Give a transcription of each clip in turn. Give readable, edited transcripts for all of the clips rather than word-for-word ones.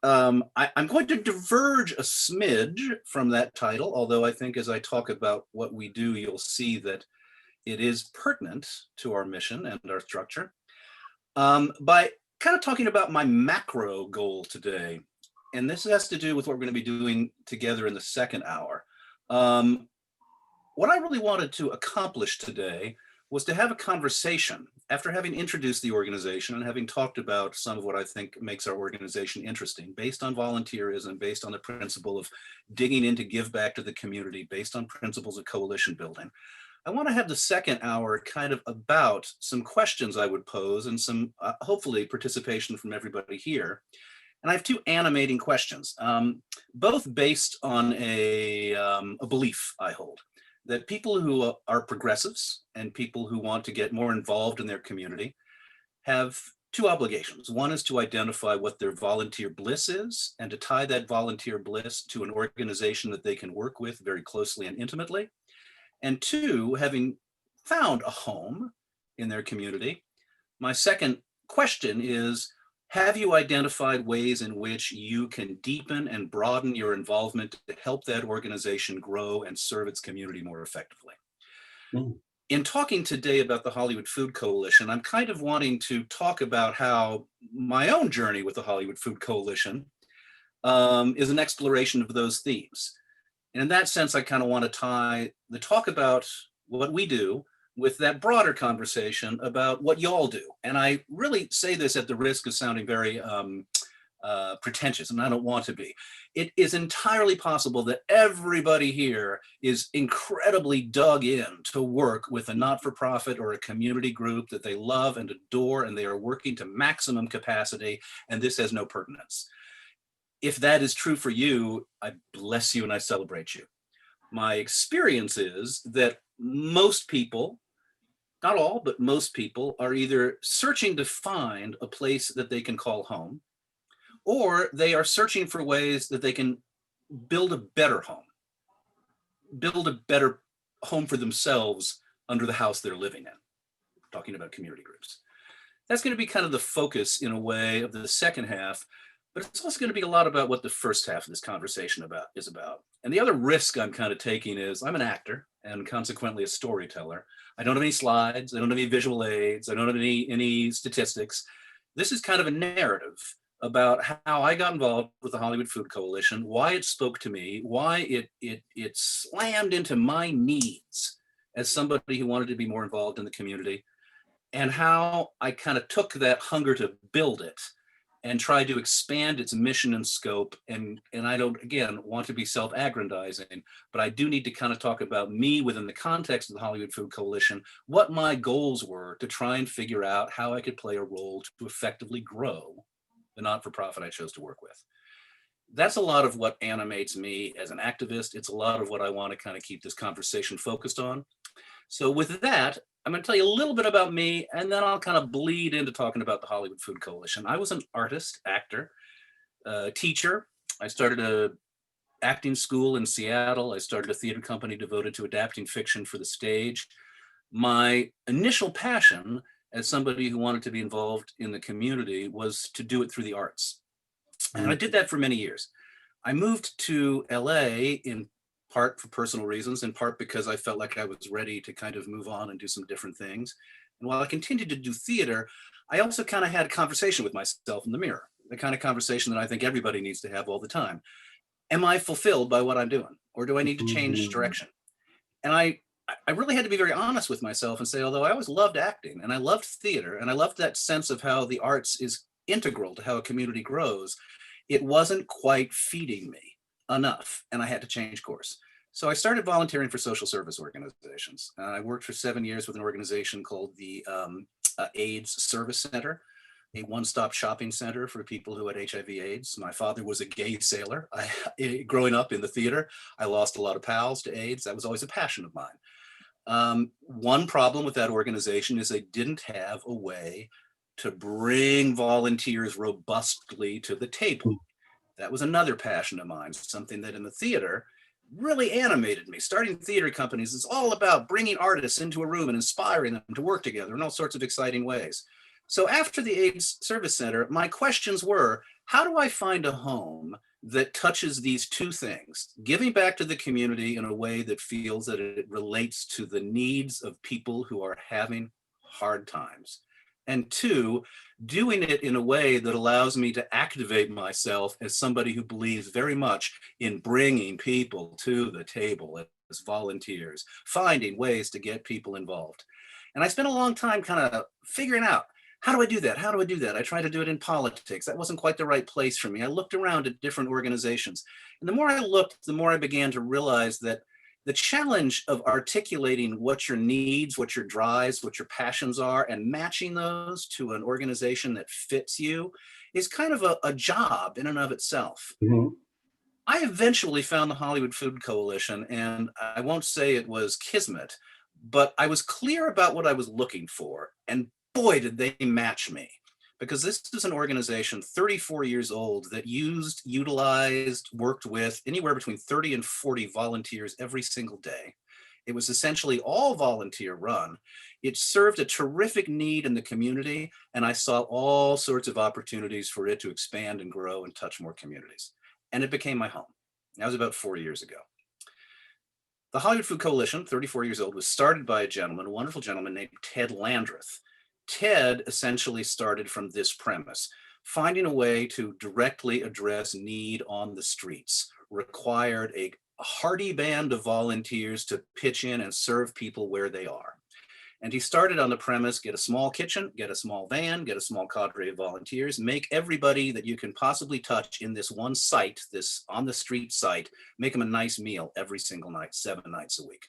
I'm going to diverge a smidge from that title, although I think as I talk about what we do, you'll see that it is pertinent to our mission and our structure. By kind of talking about my macro goal today, and this has to do with what we're going to be doing together in the second hour. Um, what I really wanted to accomplish today was to have a conversation after having introduced the organization and having talked about some of what I think makes our organization interesting, based on volunteerism, based on the principle of digging in to give back to the community, based on principles of coalition building. I want to have the second hour kind of about some questions I would pose and some hopefully participation from everybody here. And I have two animating questions, both based on a belief I hold that people who are progressives and people who want to get more involved in their community have two obligations. One is to identify what their volunteer bliss is and to tie that volunteer bliss to an organization that they can work with very closely and intimately. And two, having found a home in their community, my second question is, have you identified ways in which you can deepen and broaden your involvement to help that organization grow and serve its community more effectively? Mm. In talking today about the Hollywood Food Coalition, I'm kind of wanting to talk about how my own journey with the Hollywood Food Coalition is an exploration of those themes. And in that sense, I kind of want to tie the talk about what we do with that broader conversation about what y'all do. And I really say this at the risk of sounding very pretentious, and I don't want to be. It is entirely possible that everybody here is incredibly dug in to work with a not-for-profit or a community group that they love and adore, and they are working to maximum capacity, and this has no pertinence. If that is true for you, I bless you and I celebrate you. My experience is that most people, not all, but most people are either searching to find a place that they can call home, or they are searching for ways that they can build a better home, build a better home for themselves under the house they're living in, talking about community groups. That's going to be kind of the focus in a way of the second half, but it's also going to be a lot about what the first half of this conversation is about. And the other risk I'm kind of taking is I'm an actor and consequently a storyteller. I don't have any slides. I don't have any visual aids. I don't have any statistics. This is kind of a narrative about how I got involved with the Hollywood Food Coalition, why it spoke to me, why it slammed into my needs as somebody who wanted to be more involved in the community, and how I kind of took that hunger to build it and try to expand its mission and scope. And I don't, again, want to be self-aggrandizing, but I do need to kind of talk about me within the context of the Hollywood Food Coalition, what my goals were to try and figure out how I could play a role to effectively grow the not-for-profit I chose to work with. That's a lot of what animates me as an activist. It's a lot of what I want to kind of keep this conversation focused on. So with that, I'm going to tell you a little bit about me, and then I'll kind of bleed into talking about the Hollywood Food Coalition. I was an artist, actor, teacher. I started a acting school in Seattle. I started a theater company devoted to adapting fiction for the stage. My initial passion as somebody who wanted to be involved in the community was to do it through the arts. And I did that for many years. I moved to LA in part for personal reasons, in part because I felt like I was ready to kind of move on and do some different things. And while I continued to do theater, I also kind of had a conversation with myself in the mirror, the kind of conversation that I think everybody needs to have all the time. Am I fulfilled by what I'm doing? Or do I need to change direction? And I really had to be very honest with myself and say, although I always loved acting and I loved theater and I loved that sense of how the arts is integral to how a community grows, it wasn't quite feeding me enough, and I had to change course. So I started volunteering for social service organizations. I worked for 7 years with an organization called the AIDS Service Center, a one-stop shopping center for people who had HIV/AIDS. My father was a gay sailor. Growing up in the theater, I lost a lot of pals to AIDS. That was always a passion of mine. One problem with that organization is they didn't have a way to bring volunteers robustly to the table. That was another passion of mine, something that in the theater really animated me. Starting theater companies is all about bringing artists into a room and inspiring them to work together in all sorts of exciting ways. So after the AIDS Service Center, my questions were, how do I find a home that touches these two things, giving back to the community in a way that feels that it relates to the needs of people who are having hard times, and two, doing it in a way that allows me to activate myself as somebody who believes very much in bringing people to the table as volunteers, finding ways to get people involved. And I spent a long time kind of figuring out, how do I do that? How do I do that? I tried to do it in politics. That wasn't quite the right place for me. I looked around at different organizations. And the more I looked, the more I began to realize that the challenge of articulating what your needs, what your drives, what your passions are, and matching those to an organization that fits you is kind of a job in and of itself. Mhm. I eventually found the Hollywood Food Coalition, and I won't say it was kismet, but I was clear about what I was looking for. And boy, did they match me. Because this is an organization 34 years old that utilized, worked with anywhere between 30 and 40 volunteers every single day. It was essentially all volunteer run. It served a terrific need in the community, and I saw all sorts of opportunities for it to expand and grow and touch more communities. And it became my home. That was about 4 years ago. The Hollywood Food Coalition, 34 years old, was started by a gentleman, a wonderful gentleman named Ted Landreth. Ted essentially started from this premise: finding a way to directly address need on the streets required a hearty band of volunteers to pitch in and serve people where they are. And he started on the premise: get a small kitchen, get a small van, get a small cadre of volunteers, make everybody that you can possibly touch in this one site, this on the street site, make them a nice meal every single night, 7 nights a week.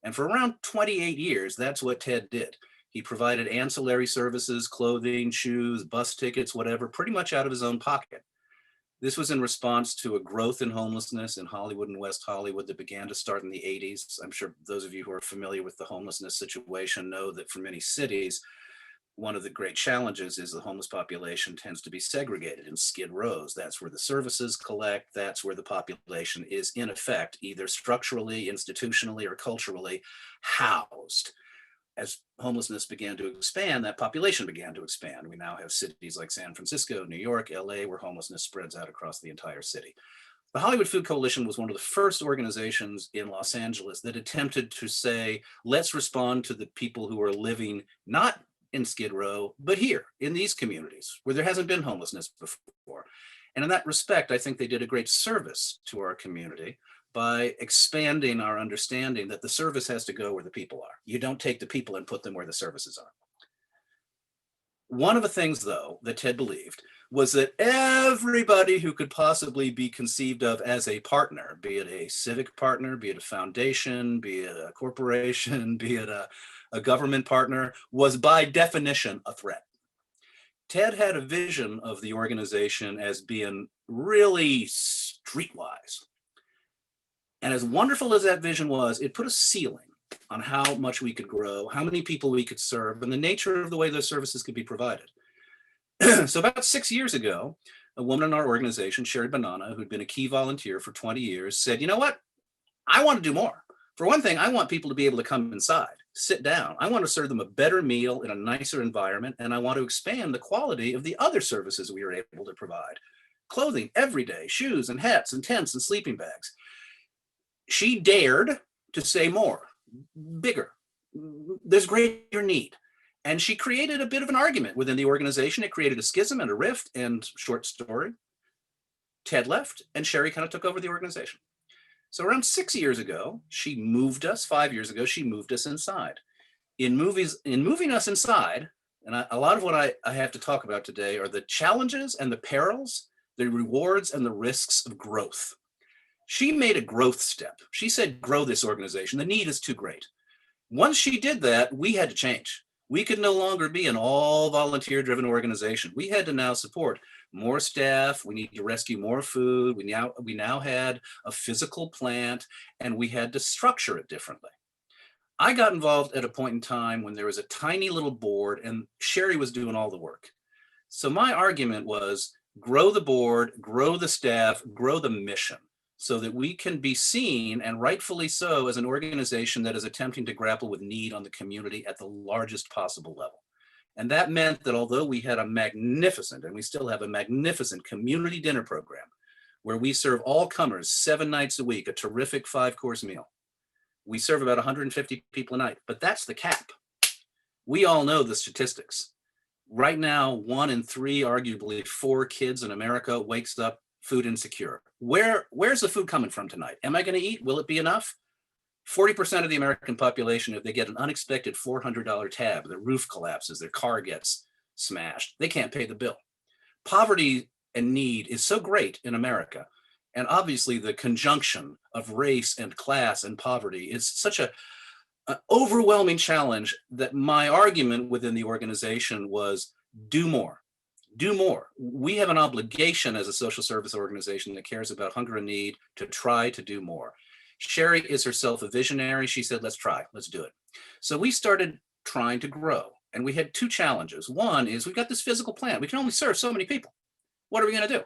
And for around 28 years, that's what Ted did. He provided ancillary services, clothing, shoes, bus tickets, whatever, pretty much out of his own pocket. This was in response to a growth in homelessness in Hollywood and West Hollywood that began to start in the 80s. I'm sure those of you who are familiar with the homelessness situation know that for many cities, one of the great challenges is the homeless population tends to be segregated in skid rows. That's where the services collect. That's where the population is, in effect, either structurally, institutionally, or culturally housed. As homelessness began to expand, that population began to expand. We now have cities like San Francisco, New York, LA, where homelessness spreads out across the entire city. The Hollywood Food Coalition was one of the first organizations in Los Angeles that attempted to say, let's respond to the people who are living not in Skid Row, but here in these communities where there hasn't been homelessness before. And in that respect, I think they did a great service to our community by expanding our understanding that the service has to go where the people are. You don't take the people and put them where the services are. One of the things, though, that Ted believed was that everybody who could possibly be conceived of as a partner, be it a civic partner, be it a foundation, be it a corporation, be it a government partner, was by definition a threat. Ted had a vision of the organization as being really streetwise. And as wonderful as that vision was, it put a ceiling on how much we could grow, how many people we could serve, and the nature of the way those services could be provided. So about 6 years ago, a woman in our organization, Sherry Banana, who'd been a key volunteer for 20 years, said, you know what? I want to do more. For one thing, I want people to be able to come inside, sit down. I want to serve them a better meal in a nicer environment, and I want to expand the quality of the other services we are able to provide. Clothing every day, shoes and hats and tents and sleeping bags. She dared to say more, bigger. There's greater need. And she created a bit of an argument within the organization. It created a schism and a rift, and short story, Ted left and Sherry kind of took over the organization. So around 6 years ago, she moved us, 5 years ago, she moved us inside. In moving us inside, and a lot of what I have to talk about today are the challenges and the perils, the rewards and the risks of growth. She made a growth step. She said, grow this organization. The need is too great. Once she did that, we had to change. We could no longer be an all volunteer driven organization. We had to now support more staff. We need to rescue more food. We now had a physical plant, and we had to structure it differently. I got involved at a point in time when there was a tiny little board and Sherry was doing all the work. So my argument was grow the board, grow the staff, grow the mission, so that we can be seen, and rightfully so, as an organization that is attempting to grapple with need on the community at the largest possible level. And that meant that although we had a magnificent, and we still have a magnificent community dinner program where we serve all comers 7 nights a week, a terrific 5-course meal. We serve about 150 people a night, but that's the cap. We all know the statistics. Right now, 1 in 3, arguably 4 kids in America wakes up food insecure. Where's the food coming from tonight? Am I going to eat? Will it be enough? 40% of the American population, if they get an unexpected $400 tab, their roof collapses, their car gets smashed, they can't pay the bill. Poverty and need is so great in America. And obviously the conjunction of race and class and poverty is such an overwhelming challenge that my argument within the organization was do more. Do more. We have an obligation as a social service organization that cares about hunger and need to try to do more. Sherry is herself a visionary. She said, let's try, let's do it. So we started trying to grow, and we had 2 challenges. One is we've got this physical plant. We can only serve so many people. What are we going to do?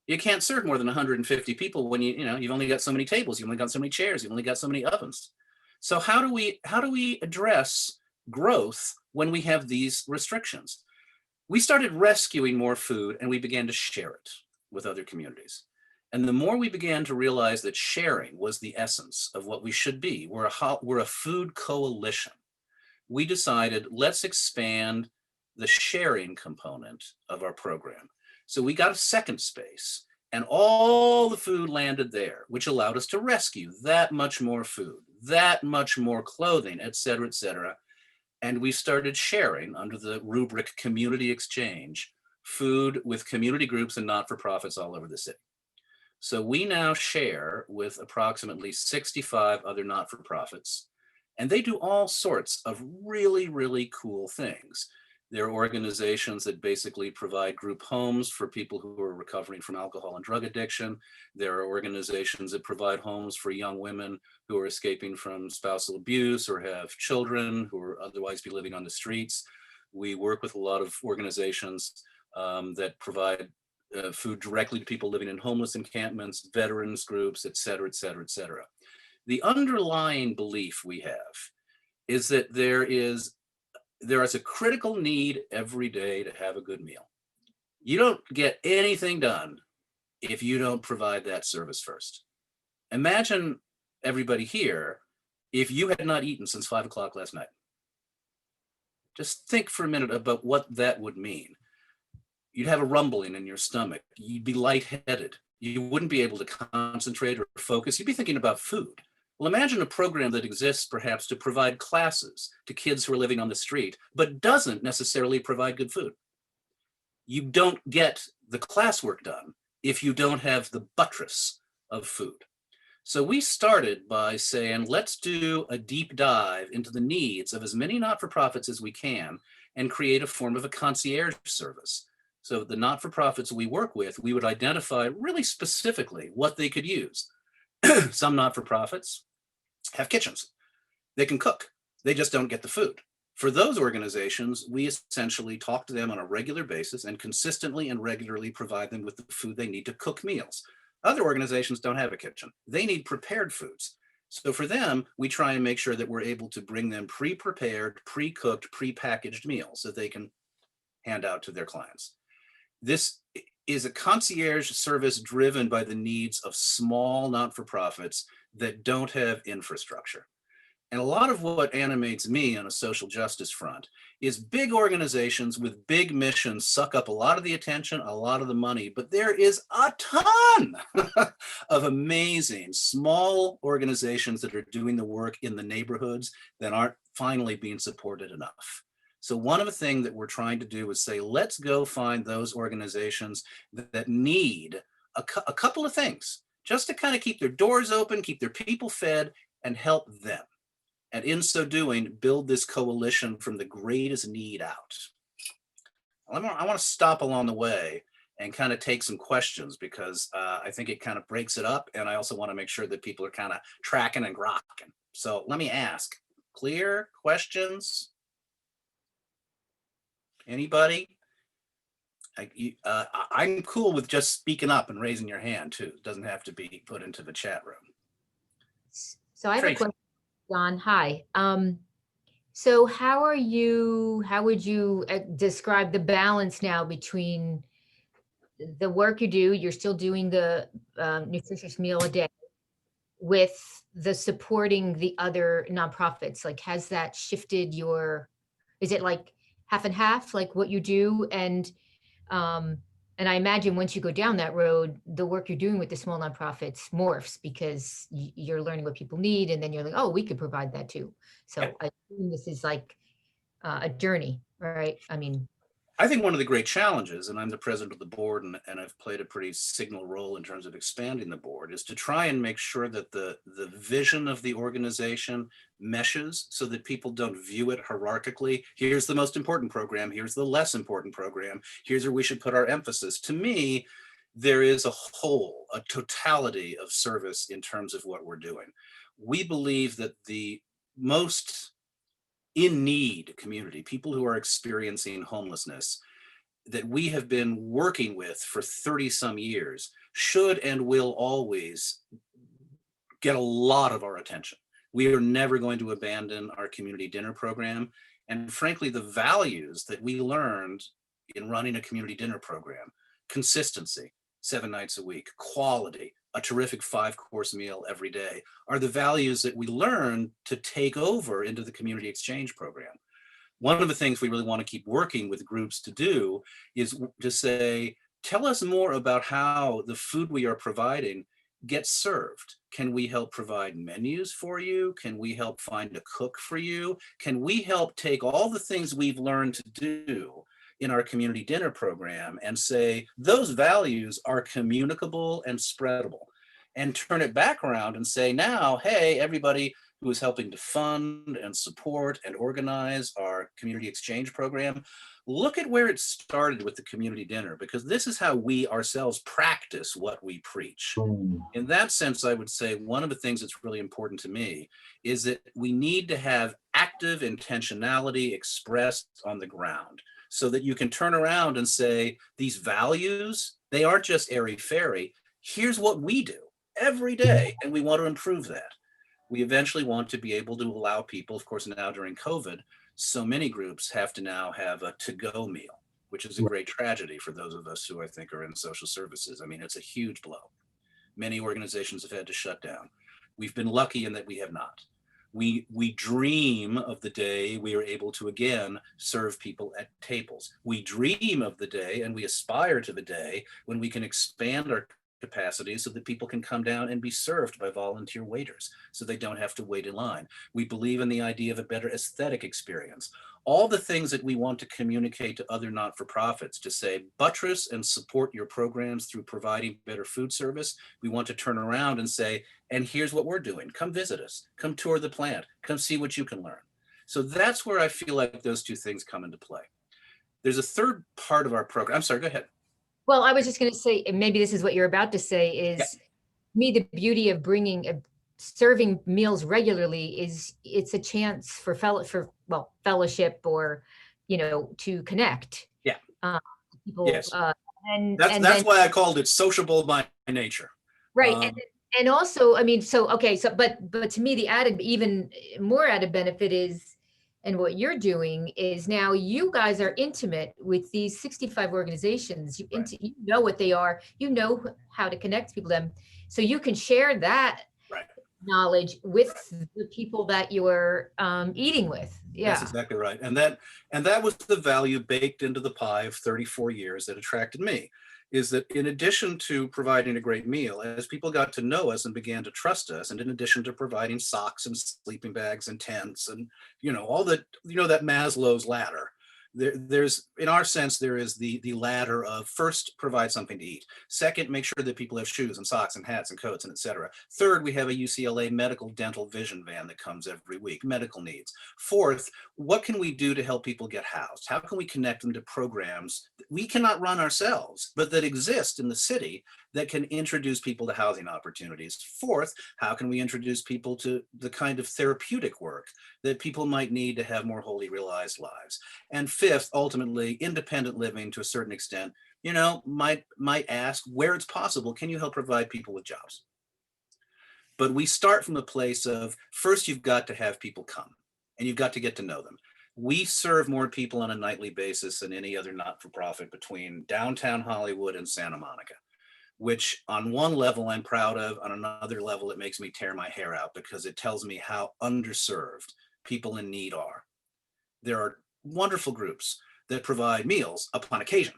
You can't serve more than 150 people when you've only got so many tables, you've only got so many chairs, you've only got so many ovens. So how do we address growth when we have these restrictions? We started rescuing more food, and we began to share it with other communities. And the more we began to realize that sharing was the essence of what we should be, we're a food coalition. We decided, let's expand the sharing component of our program. So we got a second space, and all the food landed there, which allowed us to rescue that much more food, that much more clothing, et cetera, et cetera. And we started sharing under the rubric community exchange food with community groups and not-for-profits all over the city. So we now share with approximately 65 other not-for-profits, and they do all sorts of really, really cool things. There are organizations that basically provide group homes for people who are recovering from alcohol and drug addiction. There are organizations that provide homes for young women who are escaping from spousal abuse or have children who are otherwise be living on the streets. We work with a lot of organizations that provide food directly to people living in homeless encampments, veterans groups, et cetera, et cetera, et cetera. The underlying belief we have is that there is a critical need every day to have a good meal. You don't get anything done if you don't provide that service first. Imagine everybody here if you had not eaten since 5 o'clock last night. Just think for a minute about what that would mean. You'd have a rumbling in your stomach. You'd be lightheaded. You wouldn't be able to concentrate or focus. You'd be thinking about food. Well, imagine a program that exists perhaps to provide classes to kids who are living on the street, but doesn't necessarily provide good food. You don't get the classwork done if you don't have the buttress of food. So we started by saying, let's do a deep dive into the needs of as many not-for-profits as we can and create a form of a concierge service. So the not-for-profits we work with, we would identify really specifically what they could use. Some not-for-profits have kitchens. They can cook. They just don't get the food. For those organizations, we essentially talk to them on a regular basis and consistently and regularly provide them with the food they need to cook meals. Other organizations don't have a kitchen. They need prepared foods. So for them, we try and make sure that we're able to bring them pre-prepared, pre-cooked, pre-packaged meals that they can hand out to their clients. This is a concierge service driven by the needs of small not-for-profits that don't have infrastructure. And a lot of what animates me on a social justice front is big organizations with big missions suck up a lot of the attention, a lot of the money, but there is a ton of amazing small organizations that are doing the work in the neighborhoods that aren't finally being supported enough. So one of the things that we're trying to do is say, let's go find those organizations that need a couple of things just to kind of keep their doors open, keep their people fed, and help them. And in so doing, build this coalition from the greatest need out. I want to stop along the way and kind of take some questions because I think it kind of breaks it up. And I also want to make sure that people are kind of tracking and grokking. So let me ask, clear questions? Anybody? I'm cool with just speaking up and raising your hand too. It doesn't have to be put into the chat room. So I have a question, John. Hi. So how would you describe the balance now between the work you do, you're still doing the nutritious meal a day, with the supporting the other nonprofits? Like, has that shifted is it like half and half, like what you do? Um, and I imagine once you go down that road, the work you're doing with the small nonprofits morphs because you're learning what people need. And then you're like, oh, we could provide that too. Yeah. So I assume this is like a journey, right? I mean, I think one of the great challenges, and I'm the president of the board, and I've played a pretty signal role in terms of expanding the board, is to try and make sure that the vision of the organization meshes so that people don't view it hierarchically. Here's the most important program, here's the less important program, here's where we should put our emphasis. To me, there is a whole, a totality of service in terms of what we're doing. We believe that the most in need community, people who are experiencing homelessness, that we have been working with for 30 some years, should and will always get a lot of our attention. We are never going to abandon our community dinner program. And frankly, the values that we learned in running a community dinner program, consistency, 7 nights a week, quality, a terrific 5-course meal every day, are the values that we learned to take over into the community exchange program. One of the things we really want to keep working with groups to do is to say, tell us more about how the food we are providing gets served. Can we help provide menus for you? Can we help find a cook for you? Can we help take all the things we've learned to do in our community dinner program and say, those values are communicable and spreadable, and turn it back around and say, now, hey, everybody who is helping to fund and support and organize our community exchange program, look at where it started with the community dinner, because this is how we ourselves practice what we preach. In that sense, I would say one of the things that's really important to me is that we need to have active intentionality expressed on the ground so that you can turn around and say, these values, they aren't just airy-fairy. Here's what we do every day, and we want to improve that. We eventually want to be able to allow people, of course, now during COVID, so many groups have to now have a to-go meal, which is a great tragedy for those of us who I think are in social services. I mean, it's a huge blow. Many organizations have had to shut down. We've been lucky in that we have not. We dream of the day we are able to again serve people at tables. We dream of the day, and we aspire to the day when we can expand our capacity so that people can come down and be served by volunteer waiters so they don't have to wait in line. We believe in the idea of a better aesthetic experience. All the things that we want to communicate to other not-for-profits to say, buttress and support your programs through providing better food service. We want to turn around and say, and here's what we're doing. Come visit us, come tour the plant, come see what you can learn. So that's where I feel like those two things come into play. There's a third part of our program. I'm sorry, go ahead. well, I was just going to say, and maybe this is what you're about to say, is Yeah. me, the beauty of serving meals regularly is it's a chance for fellowship, or, to connect. Yeah. People, Yes. and That's then, why I called it sociable by nature. right. And also, I mean, so, okay, so, but to me, the even more added benefit is, and what you're doing is now you guys are intimate with these 65 organizations. Right. You know what they are, you know how to connect people to them. So you can share that Right. knowledge with the people that you're eating with. Yeah. That's exactly right. And that was the value baked into the pie of 34 years that attracted me, is that in addition to providing a great meal, as people got to know us and began to trust us, and in addition to providing socks and sleeping bags and tents and, all that, that Maslow's ladder, there's, in our sense, there is the ladder of, first, provide something to eat. Second, make sure that people have shoes and socks and hats and coats and et cetera. Third, we have a UCLA medical dental vision van that comes every week, medical needs. Fourth, what can we do to help people get housed? How can we connect them to programs that we cannot run ourselves, but that exist in the city that can introduce people to housing opportunities? Fourth, how can we introduce people to the kind of therapeutic work that people might need to have more wholly realized lives? And fifth, ultimately, independent living to a certain extent, might ask, where it's possible, can you help provide people with jobs? But we start from a place of, first, you've got to have people come. and you've got to get to know them. We serve more people on a nightly basis than any other not-for-profit between downtown Hollywood and Santa Monica, which on one level I'm proud of, on another level it makes me tear my hair out because it tells me how underserved people in need are. There are wonderful groups that provide meals upon occasion,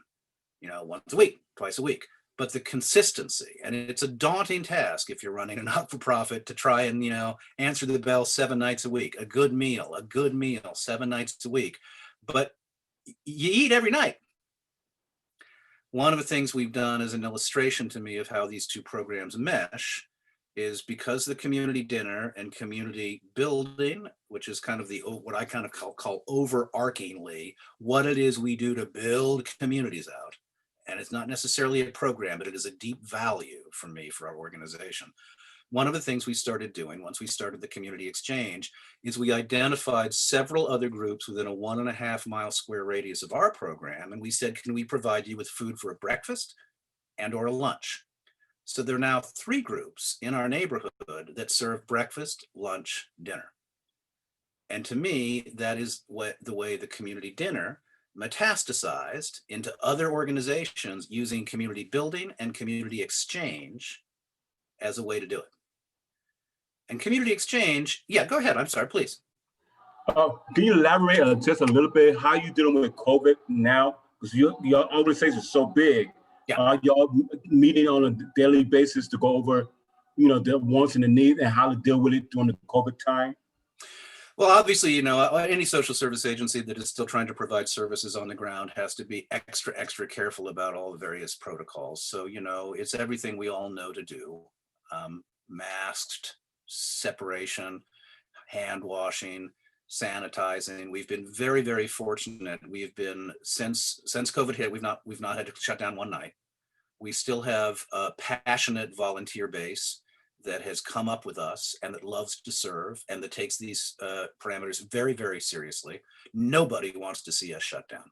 once a week, twice a week. But the consistency, and it's a daunting task if you're running a not-for-profit to try and, answer the bell 7 nights a week, a good meal, 7 nights a week. But you eat every night. One of the things we've done as an illustration to me of how these two programs mesh is because the community dinner and community building, which is kind of what I kind of call overarchingly what it is we do to build communities out. And it's not necessarily a program, but it is a deep value for me, for our organization. One of the things we started doing once we started the community exchange is we identified several other groups within a 1.5 mile square radius of our program. And we said, can we provide you with food for a breakfast and or a lunch? So there are now 3 groups in our neighborhood that serve breakfast, lunch, dinner. And to me, that is the way the community dinner metastasized into other organizations using community building and community exchange as a way to do it. And community exchange, yeah, go ahead. I'm sorry, please. Can you elaborate just a little bit how you dealing with COVID now? Because your organization is so big. Yeah. Are y'all meeting on a daily basis to go over, the wants and the needs and how to deal with it during the COVID time? Well, obviously, any social service agency that is still trying to provide services on the ground has to be extra careful about all the various protocols. So, it's everything we all know to do. Masked, separation, hand washing, sanitizing. We've been very, very fortunate. We've been, since COVID hit, we've not had to shut down one night. We still have a passionate volunteer base that has come up with us and that loves to serve and that takes these parameters very, very seriously. Nobody wants to see us shut down.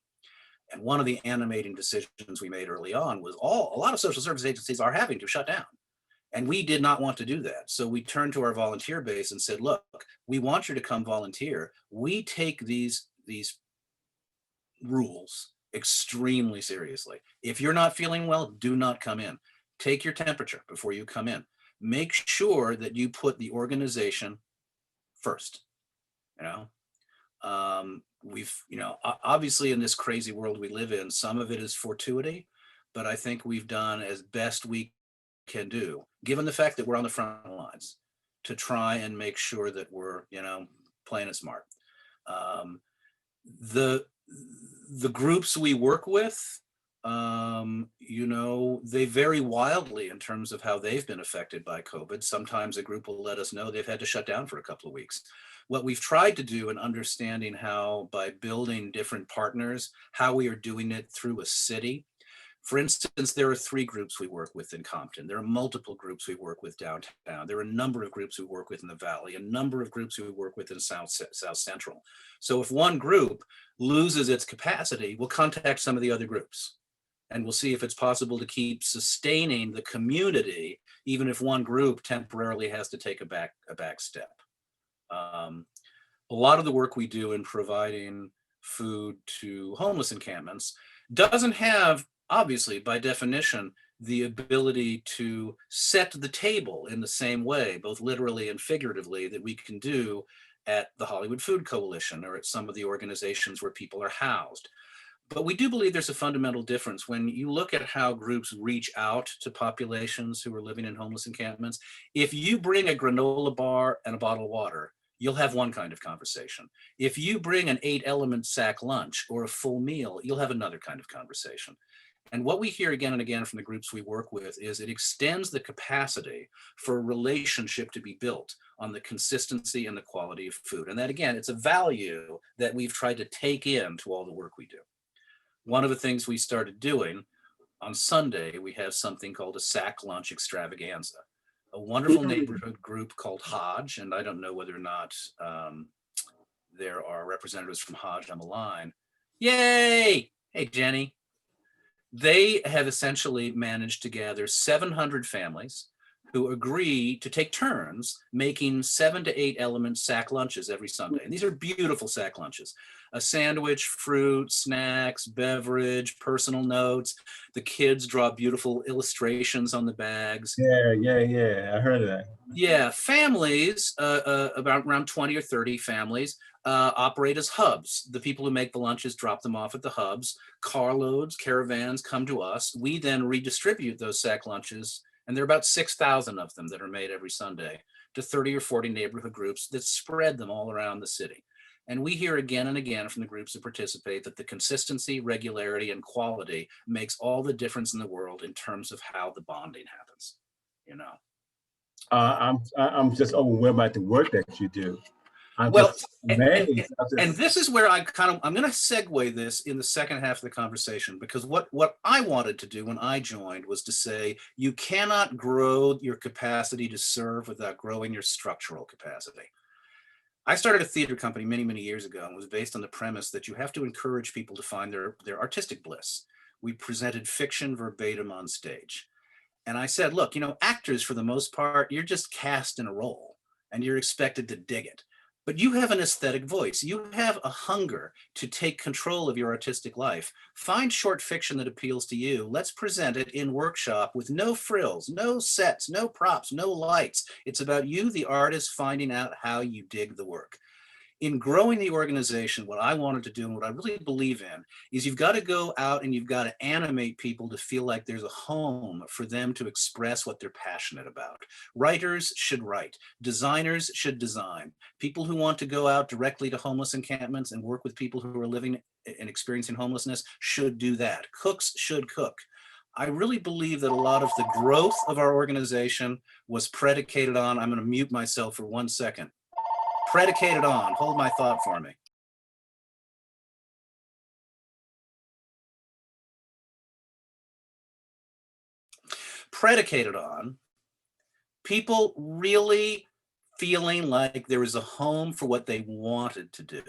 And one of the animating decisions we made early on was a lot of social service agencies are having to shut down. And we did not want to do that. So we turned to our volunteer base and said, look, we want you to come volunteer. We take these rules extremely seriously. If you're not feeling well, do not come in. Take your temperature before you come in. Make sure that you put the organization first. Obviously in this crazy world we live in, some of it is fortuity, but I think we've done as best we can do, given the fact that we're on the front lines, to try and make sure that we're, playing it smart. The groups we work with, they vary wildly in terms of how they've been affected by COVID. Sometimes a group will let us know they've had to shut down for a couple of weeks. What we've tried to do in understanding how, by building different partners, how we are doing it through a city. For instance, there are 3 groups we work with in Compton. There are multiple groups we work with downtown. There are a number of groups we work with in the Valley, a number of groups we work with in South Central. So if one group loses its capacity, we'll contact some of the other groups. And we'll see if it's possible to keep sustaining the community, even if one group temporarily has to take a back step. A lot of the work we do in providing food to homeless encampments doesn't have, obviously, by definition, the ability to set the table in the same way, both literally and figuratively, that we can do at the Hollywood Food Coalition or at some of the organizations where people are housed. But we do believe there's a fundamental difference when you look at how groups reach out to populations who are living in homeless encampments. If you bring a granola bar and a bottle of water, you'll have one kind of conversation. If you bring an 8-element sack lunch or a full meal, you'll have another kind of conversation. And what we hear again and again from the groups we work with is it extends the capacity for a relationship to be built on the consistency and the quality of food. And that, again, it's a value that we've tried to take into all the work we do. One of the things we started doing on Sunday, we have something called a sack lunch extravaganza, a wonderful neighborhood group called Hodge. And I don't know whether or not there are representatives from Hodge on the line. Yay! Hey, Jenny. They have essentially managed to gather 700 families who agree to take turns making 7 to 8 element sack lunches every Sunday. And these are beautiful sack lunches. A sandwich, fruit, snacks, beverage, personal notes. The kids draw beautiful illustrations on the bags. Yeah. I heard of that. Yeah, families, about around 20 or 30 families, operate as hubs. The people who make the lunches drop them off at the hubs. Carloads, caravans come to us. We then redistribute those sack lunches, and there are about 6,000 of them that are made every Sunday, to 30 or 40 neighborhood groups that spread them all around the city. And we hear again and again from the groups that participate that the consistency, regularity, and quality makes all the difference in the world in terms of how the bonding happens, you know. I'm just overwhelmed by the work that you do. I'm Well, just amazed. and this is where I'm going to segue this in the second half of the conversation, because what I wanted to do when I joined was to say, you cannot grow your capacity to serve without growing your structural capacity. I started a theater company many, many years ago, and was based on the premise that you have to encourage people to find their artistic bliss. We presented fiction verbatim on stage. And I said, look, actors, for the most part, you're just cast in a role and you're expected to dig it. But you have an aesthetic voice. You have a hunger to take control of your artistic life. Find short fiction that appeals to you. Let's present it in workshop with no frills, no sets, no props, no lights. It's about you, the artist, finding out how you dig the work. In growing the organization, what I wanted to do and what I really believe in is you've got to go out and you've got to animate people to feel like there's a home for them to express what they're passionate about. Writers should write. Designers should design. People who want to go out directly to homeless encampments and work with people who are living and experiencing homelessness should do that. Cooks should cook. I really believe that a lot of the growth of our organization was predicated on, I'm going to mute myself for 1 second. Predicated on, hold my thought for me. Predicated on people really feeling like there is a home for what they wanted to do.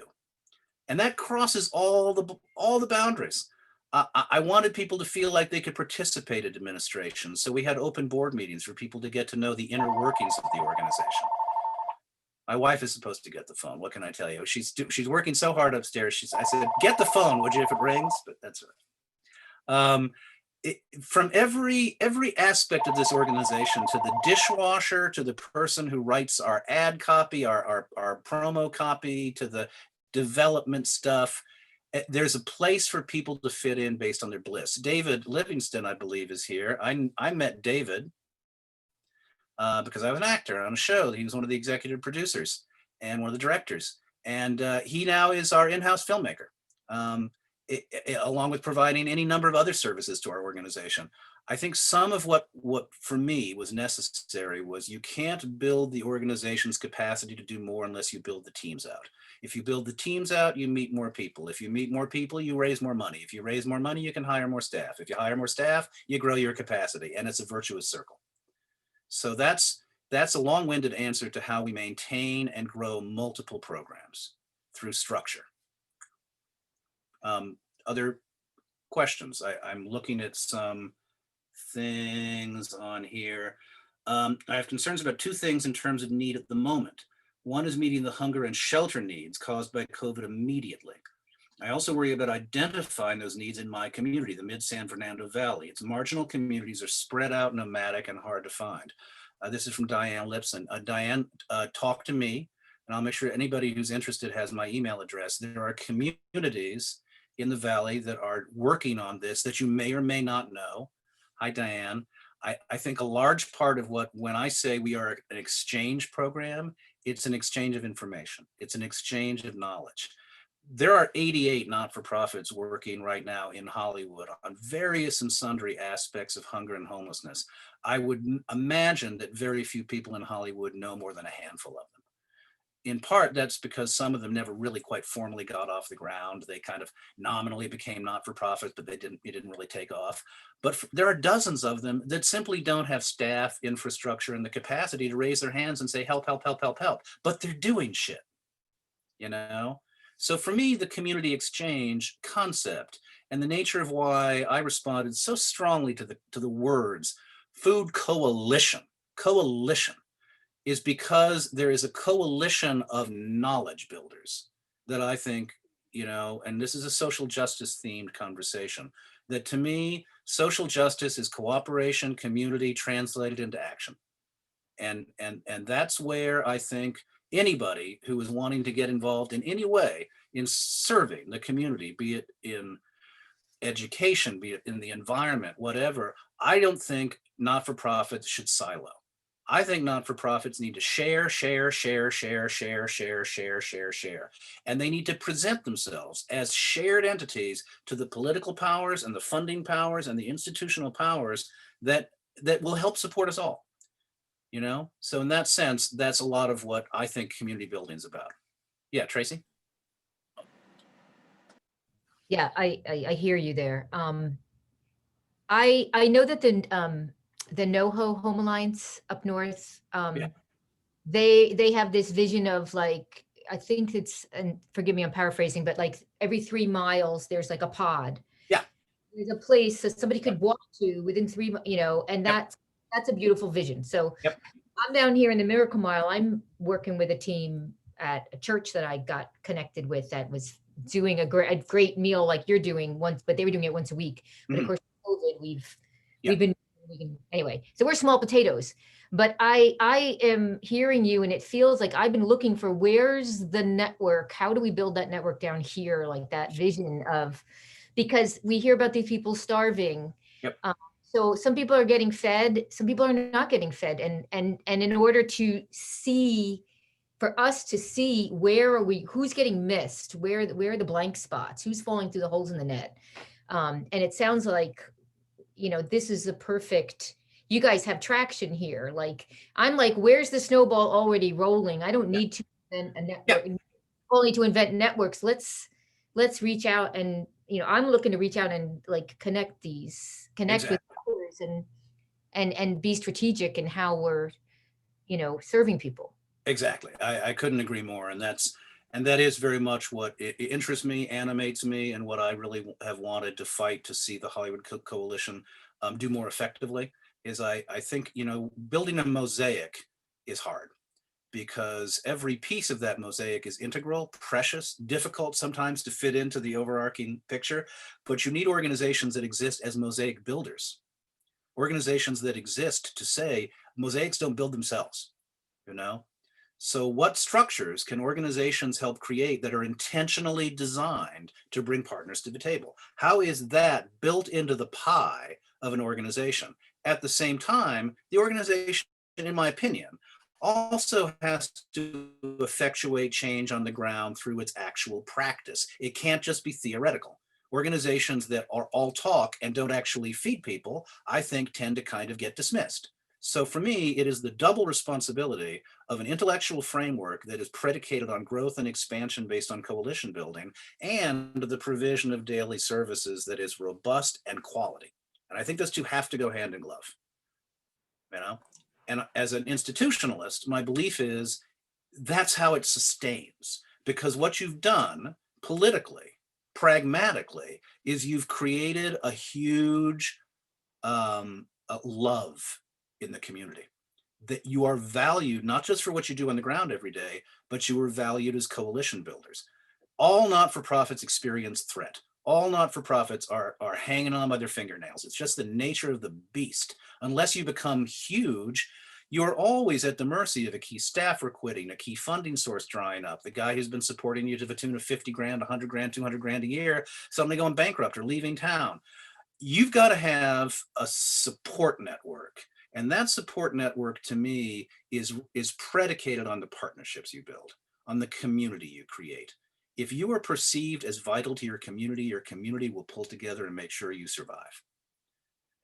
And that crosses all the boundaries. I wanted people to feel like they could participate in administration. So we had open board meetings for people to get to know the inner workings of the organization. My wife is supposed to get the phone. What can I tell you? She's working so hard upstairs. I said, get the phone, would you, if it rings? But that's right. From every aspect of this organization, to the dishwasher, to the person who writes our ad copy, our promo copy, to the development stuff, there's a place for people to fit in based on their bliss. David Livingston, I believe, is here. I met David because I was an actor on a show. He was one of the executive producers and one of the directors. And he now is our in-house filmmaker, along with providing any number of other services to our organization. I think some of what for me was necessary was you can't build the organization's capacity to do more unless you build the teams out. If you build the teams out, you meet more people. If you meet more people, you raise more money. If you raise more money, you can hire more staff. If you hire more staff, you grow your capacity, and it's a virtuous circle. So that's a long-winded answer to how we maintain and grow multiple programs through structure. Other questions? I'm looking at some things on here. I have concerns about two things in terms of need at the moment. One is meeting the hunger and shelter needs caused by COVID immediately. I also worry about identifying those needs in my community, the Mid-San Fernando Valley. Its marginal communities are spread out, nomadic, and hard to find. This is from Diane Lipson. Diane, talk to me, and I'll make sure anybody who's interested has my email address. There are communities in the Valley that are working on this that you may or may not know. Hi, Diane. I think a large part of when I say we are an exchange program, it's an exchange of information. It's an exchange of knowledge. There are 88 not-for-profits working right now in Hollywood on various and sundry aspects of hunger and homelessness. I would imagine that very few people in Hollywood know more than a handful of them. In part, that's because some of them never really quite formally got off the ground. They kind of nominally became not-for-profits, but it didn't really take off. But there are dozens of them that simply don't have staff, infrastructure, and the capacity to raise their hands and say, help, help, help, help, help. But they're doing shit, you know? So for me, the community exchange concept and the nature of why I responded so strongly to the words food coalition. coalition is because there is a coalition of knowledge builders that I think, and this is a social justice themed conversation, that to me, social justice is cooperation, community translated into action. And that's where I think anybody who is wanting to get involved in any way in serving the community, be it in education, be it in the environment, whatever, I don't think not-for-profits should silo. I think not-for-profits need to share. And they need to present themselves as shared entities to the political powers and the funding powers and the institutional powers that will help support us all. So in that sense, that's a lot of what I think community building is about. Yeah, Tracy? Yeah, I hear you there. I know that the NoHo Home Alliance up north, Yeah. they have this vision of like, I think it's, and forgive me, I'm paraphrasing, but like every 3 miles, there's like a pod. Yeah. There's a place that somebody could walk to within 3, and Yep. that's a beautiful vision. So Yep. I'm down here in the Miracle Mile. I'm working with a team at a church that I got connected with that was doing a great meal like you're doing once, but they were doing it once a week. But of course, COVID, we've been anyway. So we're small potatoes. But I am hearing you, and it feels like I've been looking for where's the network? How do we build that network down here? Like that vision of, because we hear about these people starving. Yep. So some people are getting fed, some people are not getting fed, and in order to see, for us to see where are we, who's getting missed, where are the blank spots, who's falling through the holes in the net, and it sounds like, this is the perfect. You guys have traction here. Like I'm like, where's the snowball already rolling? I don't need to invent a network, only to invent networks. Let's reach out and I'm looking to reach out and like connect with others and be strategic in how we're serving people. Exactly. I couldn't agree more. And that is very much what it interests me, animates me, and what I really have wanted to fight to see the Hollywood Coalition do more effectively is I think, building a mosaic is hard because every piece of that mosaic is integral, precious, difficult sometimes to fit into the overarching picture, but you need organizations that exist as mosaic builders, organizations that exist to say mosaics don't build themselves, So what structures can organizations help create that are intentionally designed to bring partners to the table? How is that built into the pie of an organization? At the same time, the organization, in my opinion, also has to effectuate change on the ground through its actual practice. It can't just be theoretical. Organizations that are all talk and don't actually feed people, I think, tend to kind of get dismissed. So for me, it is the double responsibility of an intellectual framework that is predicated on growth and expansion based on coalition building and the provision of daily services that is robust and quality. And I think those two have to go hand in glove, And as an institutionalist, my belief is that's how it sustains, because what you've done politically, pragmatically, is you've created a huge love in the community, that you are valued not just for what you do on the ground every day, but you are valued as coalition builders. All not-for-profits experience threat. All not-for-profits are hanging on by their fingernails. It's just the nature of the beast. Unless you become huge, you're always at the mercy of a key staffer quitting, a key funding source drying up, the guy who's been supporting you to the tune of 50 grand, 100 grand, 200 grand a year, suddenly going bankrupt or leaving town. You've got to have a support network. And that support network, to me, is predicated on the partnerships you build, on the community you create. If you are perceived as vital to your community will pull together and make sure you survive.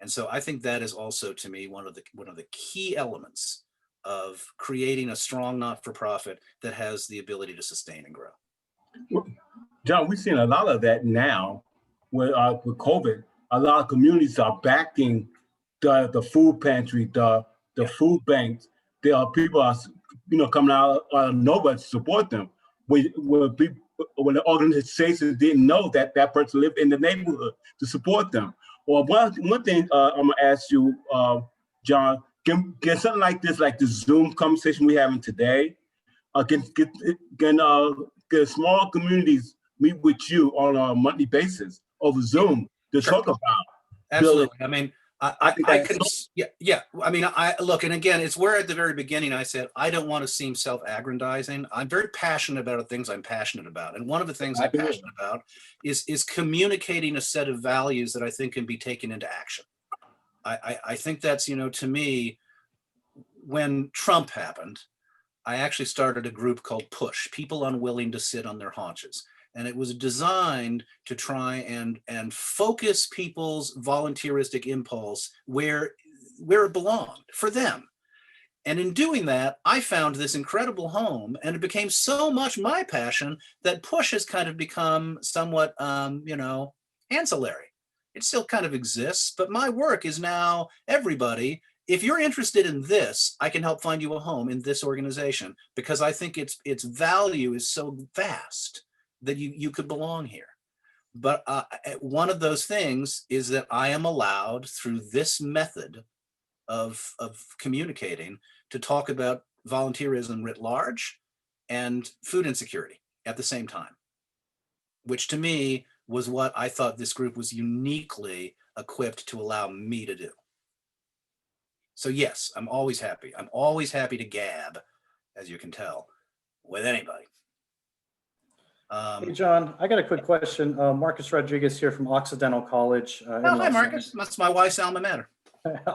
And so I think that is also, to me, one of the key elements of creating a strong not-for-profit that has the ability to sustain and grow. Well, John, we've seen a lot of that now with COVID. A lot of communities are backing the food pantry, the food banks. There are people are coming out of nowhere to support them. When the organization didn't know that person lived in the neighborhood to support them. Well, one thing I'm gonna ask you, John, Can something like this, like the Zoom conversation we're having today, can small communities meet with you on a monthly basis over Zoom to Sure. talk about building? Absolutely. I mean, I think I that's could, yeah. I mean, I look, and again, it's where at the very beginning I said, I don't want to seem self-aggrandizing. I'm very passionate about the things I'm passionate about. And one of the things I'm passionate about is communicating a set of values that I think can be taken into action. I think that's, to me, when Trump happened, I actually started a group called Push, People Unwilling to Sit on Their Haunches. And it was designed to try and focus people's volunteeristic impulse where it belonged for them. And in doing that, I found this incredible home, and it became so much my passion that Push has kind of become somewhat, ancillary. It still kind of exists, but my work is now everybody. If you're interested in this, I can help find you a home in this organization, because I think its value is so vast that you could belong here. But one of those things is that I am allowed through this method of communicating to talk about volunteerism writ large and food insecurity at the same time, which to me was what I thought this group was uniquely equipped to allow me to do. So yes, I'm always happy. I'm always happy to gab, as you can tell, with anybody. Hey, John, I got a quick question. Marcus Rodriguez here from Occidental College. Hi, Marcus. That's my wife's alma mater.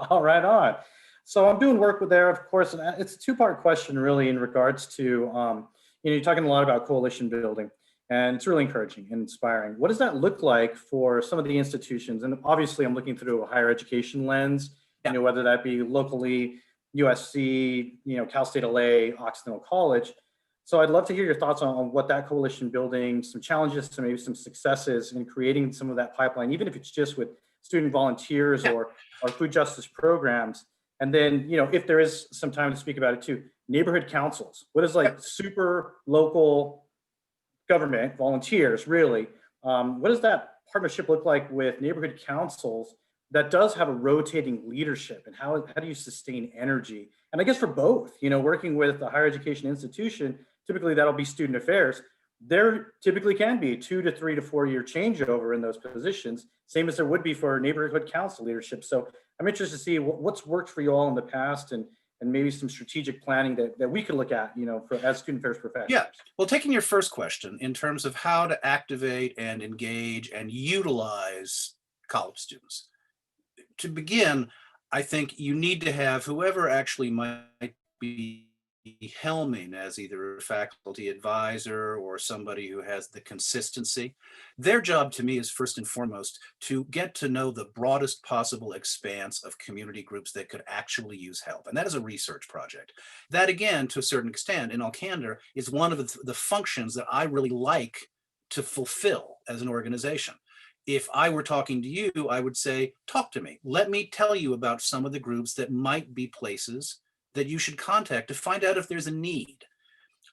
All right, on. So I'm doing work with there, of course, and it's a two-part question really in regards to, you're talking a lot about coalition building, and it's really encouraging and inspiring. What does that look like for some of the institutions? And obviously I'm looking through a higher education lens, whether that be locally, USC, Cal State LA, Occidental College. So I'd love to hear your thoughts on what that coalition building, some challenges, some maybe some successes in creating some of that pipeline, even if it's just with student volunteers or food justice programs. And then, if there is some time to speak about it too, neighborhood councils. What is like super local government volunteers really? What does that partnership look like with neighborhood councils that does have a rotating leadership, and how do you sustain energy? And I guess for both, working with a higher education institution, typically that'll be student affairs. There typically can be 2 to 3 to 4 year changeover in those positions, same as there would be for neighborhood council leadership. So I'm interested to see what's worked for you all in the past, and maybe some strategic planning that we could look at, as student affairs professionals. Yeah, well, taking your first question in terms of how to activate and engage and utilize college students. To begin, I think you need to have whoever actually might be helming as either a faculty advisor or somebody who has the consistency. Their job to me is first and foremost to get to know the broadest possible expanse of community groups that could actually use help. And that is a research project. That, again, to a certain extent, in all candor, is one of the functions that I really like to fulfill as an organization. If I were talking to you, I would say, talk to me. Let me tell you about some of the groups that might be places that you should contact to find out if there's a need.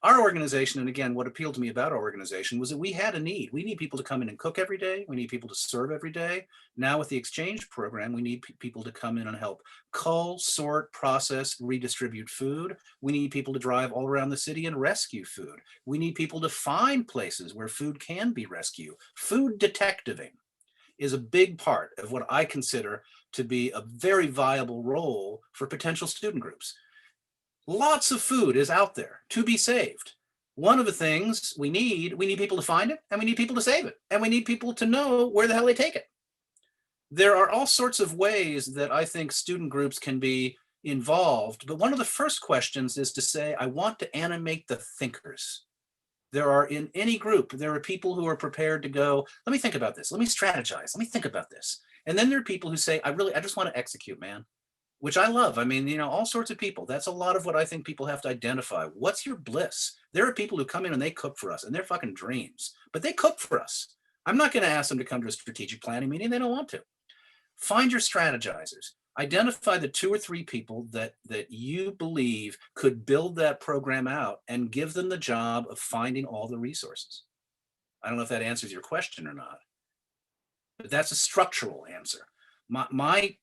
Our organization, and again, what appealed to me about our organization was that we had a need. We need people to come in and cook every day. We need people to serve every day. Now with the exchange program, we need people to come in and help cull, sort, process, redistribute food. We need people to drive all around the city and rescue food. We need people to find places where food can be rescued. Food detectiving is a big part of what I consider to be a very viable role for potential student groups. Lots of food is out there to be saved. One of the things we need people to find it, and we need people to save it, and we need people to know where the hell they take it. There are all sorts of ways that I think student groups can be involved, but one of the first questions is to say, I want to animate the thinkers. There are, in any group, there are people who are prepared to go, let me think about this, let me strategize, let me think about this. And then there are people who say, I just want to execute, man. Which I love. I mean, all sorts of people. That's a lot of what I think people have to identify. What's your bliss? There are people who come in and they cook for us, and they're fucking dreams, but they cook for us. I'm not going to ask them to come to a strategic planning meeting. They don't want to. Find your strategizers. Identify the 2 or 3 people that you believe could build that program out, and give them the job of finding all the resources. I don't know if that answers your question or not, but that's a structural answer. My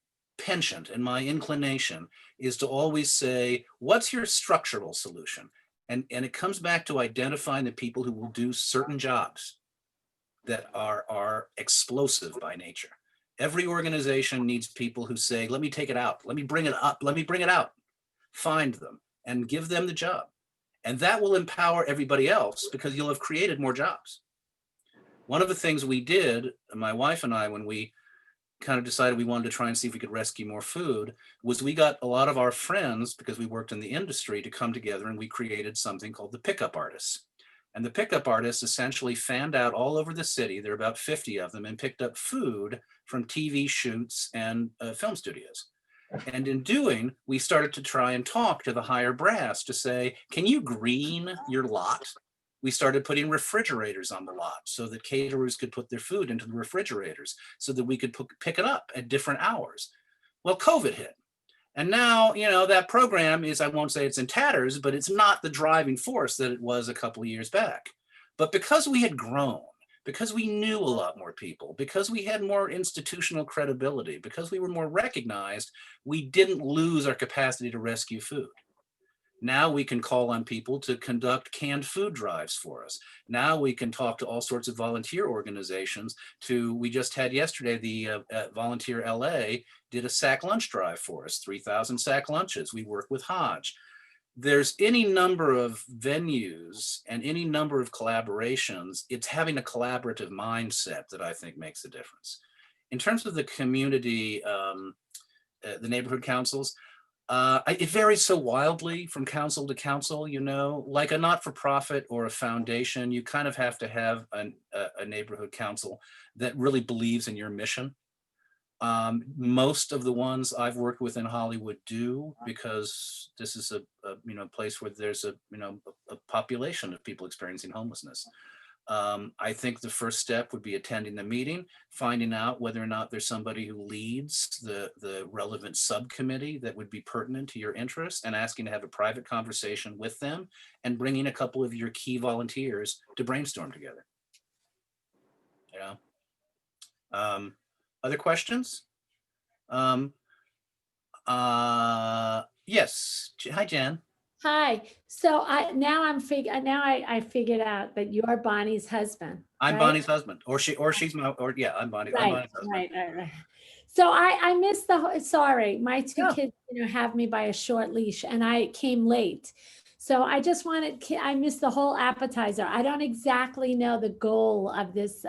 penchant and my inclination is to always say, what's your structural solution? And it comes back to identifying the people who will do certain jobs that are explosive by nature. Every organization needs people who say, let me take it out, let me bring it up, let me bring it out. Find them and give them the job. And that will empower everybody else because you'll have created more jobs. One of the things we did, my wife and I, when we kind of decided we wanted to try and see if we could rescue more food, was we got a lot of our friends, because we worked in the industry, to come together, and we created something called the Pickup Artists. And the Pickup Artists essentially fanned out all over the city, there are about 50 of them, and picked up food from TV shoots and film studios. And in doing, we started to try and talk to the higher brass to say, can you green your lot? We started putting refrigerators on the lot so that caterers could put their food into the refrigerators so that we could pick it up at different hours. Well, COVID hit. And now, you know, that program is, I won't say it's in tatters, but it's not the driving force that it was a couple of years back. But because we had grown, because we knew a lot more people, because we had more institutional credibility, because we were more recognized, we didn't lose our capacity to rescue food. Now we can call on people to conduct canned food drives for us. Now we can talk to all sorts of volunteer organizations we just had yesterday, the Volunteer LA did a sack lunch drive for us, 3,000 sack lunches. We work with Hodge. There's any number of venues and any number of collaborations. It's having a collaborative mindset that I think makes a difference. In terms of the community, the neighborhood councils, it varies so wildly from council to council, you know, like a not-for-profit or a foundation, you kind of have to have a neighborhood council that really believes in your mission. Most of the ones I've worked with in Hollywood do, because this is a place where there's a population of people experiencing homelessness. I think the first step would be attending the meeting, finding out whether or not there's somebody who leads the relevant subcommittee that would be pertinent to your interests, and asking to have a private conversation with them and bringing a couple of your key volunteers to brainstorm together. You know, other questions? Yes. Hi, Jen. Hi. So I figured out that you're Bonnie's husband. I'm right? Bonnie's husband, or she's my, yeah, I'm Bonnie's husband. Right. So I missed sorry, my two Yeah. kids, have me by a short leash and I came late. So I missed the whole appetizer. I don't exactly know the goal of this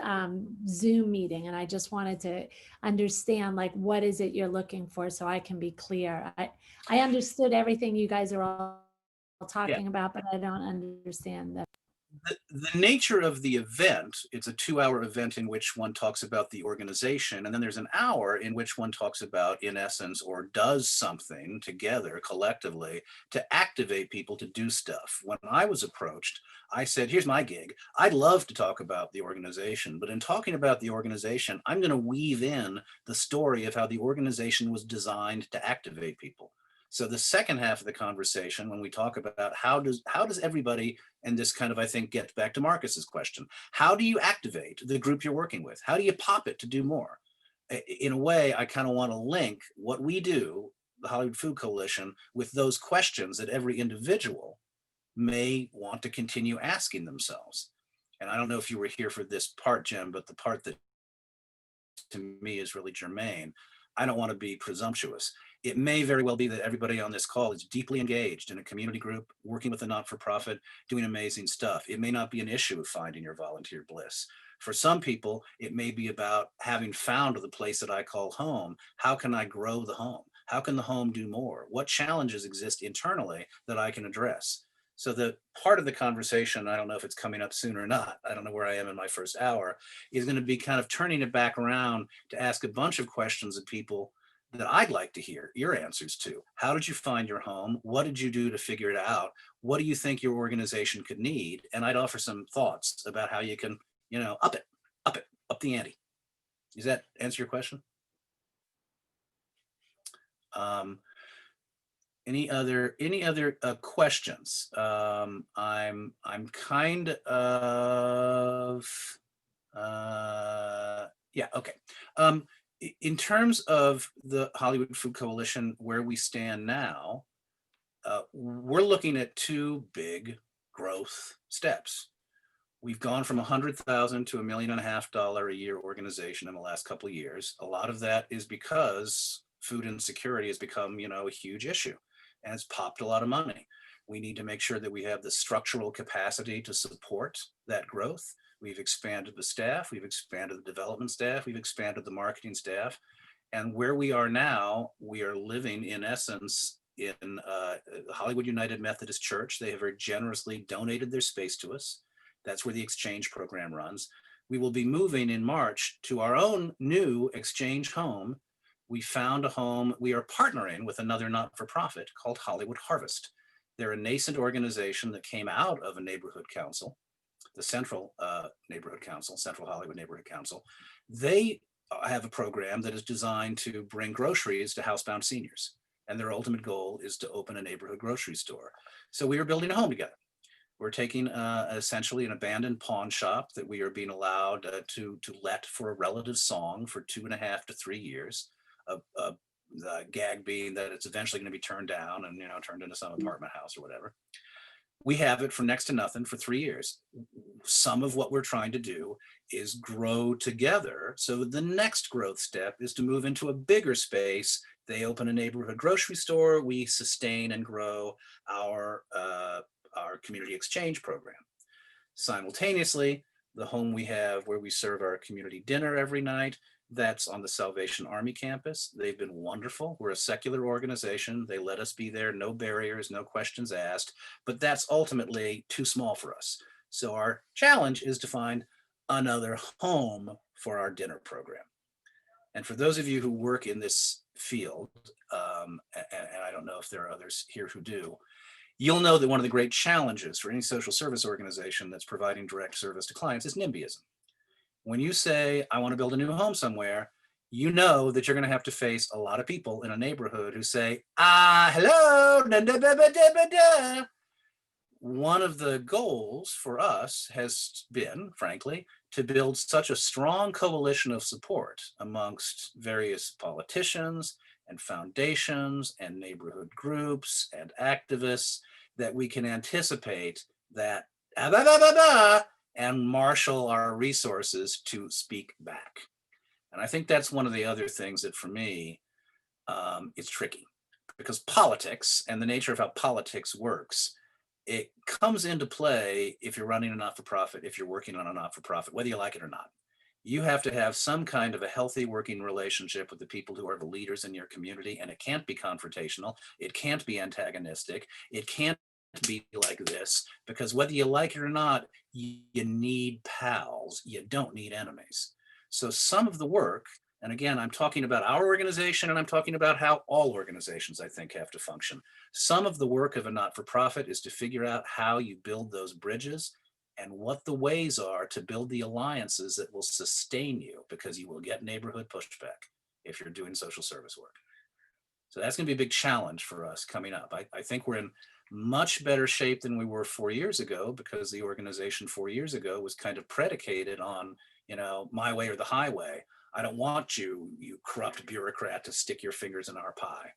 Zoom meeting. And I just wanted to understand, like, what is it you're looking for so I can be clear. I understood everything you guys are all talking about, but I don't understand that. The nature of the event, it's a 2-hour event in which one talks about the organization, and then there's an hour in which one talks about, in essence, or does something together collectively to activate people to do stuff. When I was approached, I said, here's my gig. I'd love to talk about the organization, but in talking about the organization, I'm going to weave in the story of how the organization was designed to activate people. So the second half of the conversation, when we talk about how does everybody, and this kind of, I think, gets back to Marcus's question, how do you activate the group you're working with? How do you pop it to do more? In a way, I kind of want to link what we do, the Hollywood Food Coalition, with those questions that every individual may want to continue asking themselves. And I don't know if you were here for this part, Jim, but the part that to me is really germane. I don't want to be presumptuous. It may very well be that everybody on this call is deeply engaged in a community group, working with a not-for-profit, doing amazing stuff. It may not be an issue of finding your volunteer bliss. For some people, it may be about having found the place that I call home. How can I grow the home? How can the home do more? What challenges exist internally that I can address? So the part of the conversation, I don't know if it's coming up soon or not, I don't know where I am in my first hour, is going to be kind of turning it back around to ask a bunch of questions of people that I'd like to hear your answers to. How did you find your home? What did you do to figure it out? What do you think your organization could need? And I'd offer some thoughts about how you can, up the ante. Does that answer your question? Any other questions? I'm kind of, yeah, okay. In terms of the Hollywood Food Coalition, where we stand now, we're looking at two big growth steps. We've gone from 100,000 to $1.5 million a year organization in the last couple of years. A lot of that is because food insecurity has become, a huge issue, and it's popped a lot of money. We need to make sure that we have the structural capacity to support that growth. We've expanded the staff, we've expanded the development staff, we've expanded the marketing staff. And where we are now, we are living in essence in the Hollywood United Methodist Church. They have very generously donated their space to us. That's where the exchange program runs. We will be moving in March to our own new exchange home. We found a home. We are partnering with another not-for-profit called Hollywood Harvest. They're a nascent organization that came out of a neighborhood council, the Central Neighborhood Council, Central Hollywood Neighborhood Council. They have a program that is designed to bring groceries to housebound seniors. And their ultimate goal is to open a neighborhood grocery store. So we are building a home together. We're taking essentially an abandoned pawn shop that we are being allowed to let for a relative song for 2.5 to 3 years. The gag being that it's eventually going to be turned down and turned into some apartment house or whatever. We have it for next to nothing for 3 years. Some of what we're trying to do is grow together. So the next growth step is to move into a bigger space. They open a neighborhood grocery store. We sustain and grow our community exchange program. Simultaneously, the home we have where we serve our community dinner every night, that's on the Salvation Army campus. They've been wonderful. We're a secular organization. They let us be there, no barriers, no questions asked, but that's ultimately too small for us. So our challenge is to find another home for our dinner program. And for those of you who work in this field, and I don't know if there are others here who do, you'll know that one of the great challenges for any social service organization that's providing direct service to clients is NIMBYism. When you say, I want to build a new home somewhere, you know that you're going to have to face a lot of people in a neighborhood who say, hello, da, da, da, da, da, da. One of the goals for us has been, frankly, to build such a strong coalition of support amongst various politicians and foundations and neighborhood groups and activists that we can anticipate that and marshal our resources to speak back. And I think that's one of the other things that for me, it's tricky, because politics and the nature of how politics works, it comes into play if you're running a not-for-profit, if you're working on a not-for-profit, whether you like it or not. You have to have some kind of a healthy working relationship with the people who are the leaders in your community, and it can't be confrontational. It can't be antagonistic. It can't be like this, because whether you like it or not, you need pals. You don't need enemies. So some of the work, and again, I'm talking about our organization, and I'm talking about how all organizations, I think, have to function. Some of the work of a not-for-profit is to figure out how you build those bridges and what the ways are to build the alliances that will sustain you, because you will get neighborhood pushback if you're doing social service work. So that's going to be a big challenge for us coming up. I think we're in much better shape than we were 4 years ago, because the organization 4 years ago was kind of predicated on, my way or the highway. I don't want you, you corrupt bureaucrat, to stick your fingers in our pie.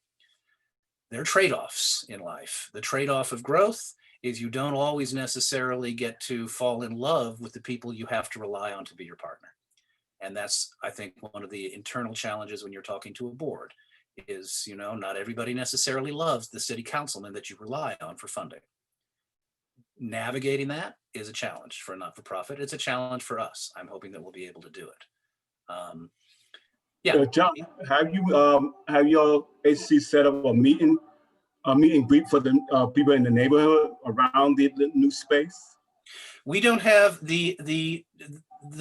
There are trade-offs in life. The trade-off of growth is you don't always necessarily get to fall in love with the people you have to rely on to be your partner. And that's, I think, one of the internal challenges when you're talking to a board is, not everybody necessarily loves the city councilman that you rely on for funding. Navigating that is a challenge for a not-for-profit. It's a challenge for us. I'm hoping that we'll be able to do it. John, have your agency set up a meet and greet for the people in the neighborhood around the new space? We don't have the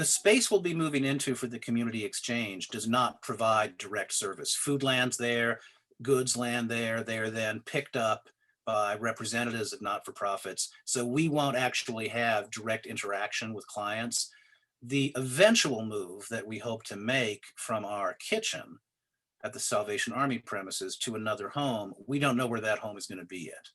space we'll be moving into for the community exchange does not provide direct service. Food lands there, goods land there. They are then picked up by representatives of not-for-profits. So we won't actually have direct interaction with clients. The eventual move that we hope to make from our kitchen at the Salvation Army premises to another home, we don't know where that home is going to be yet.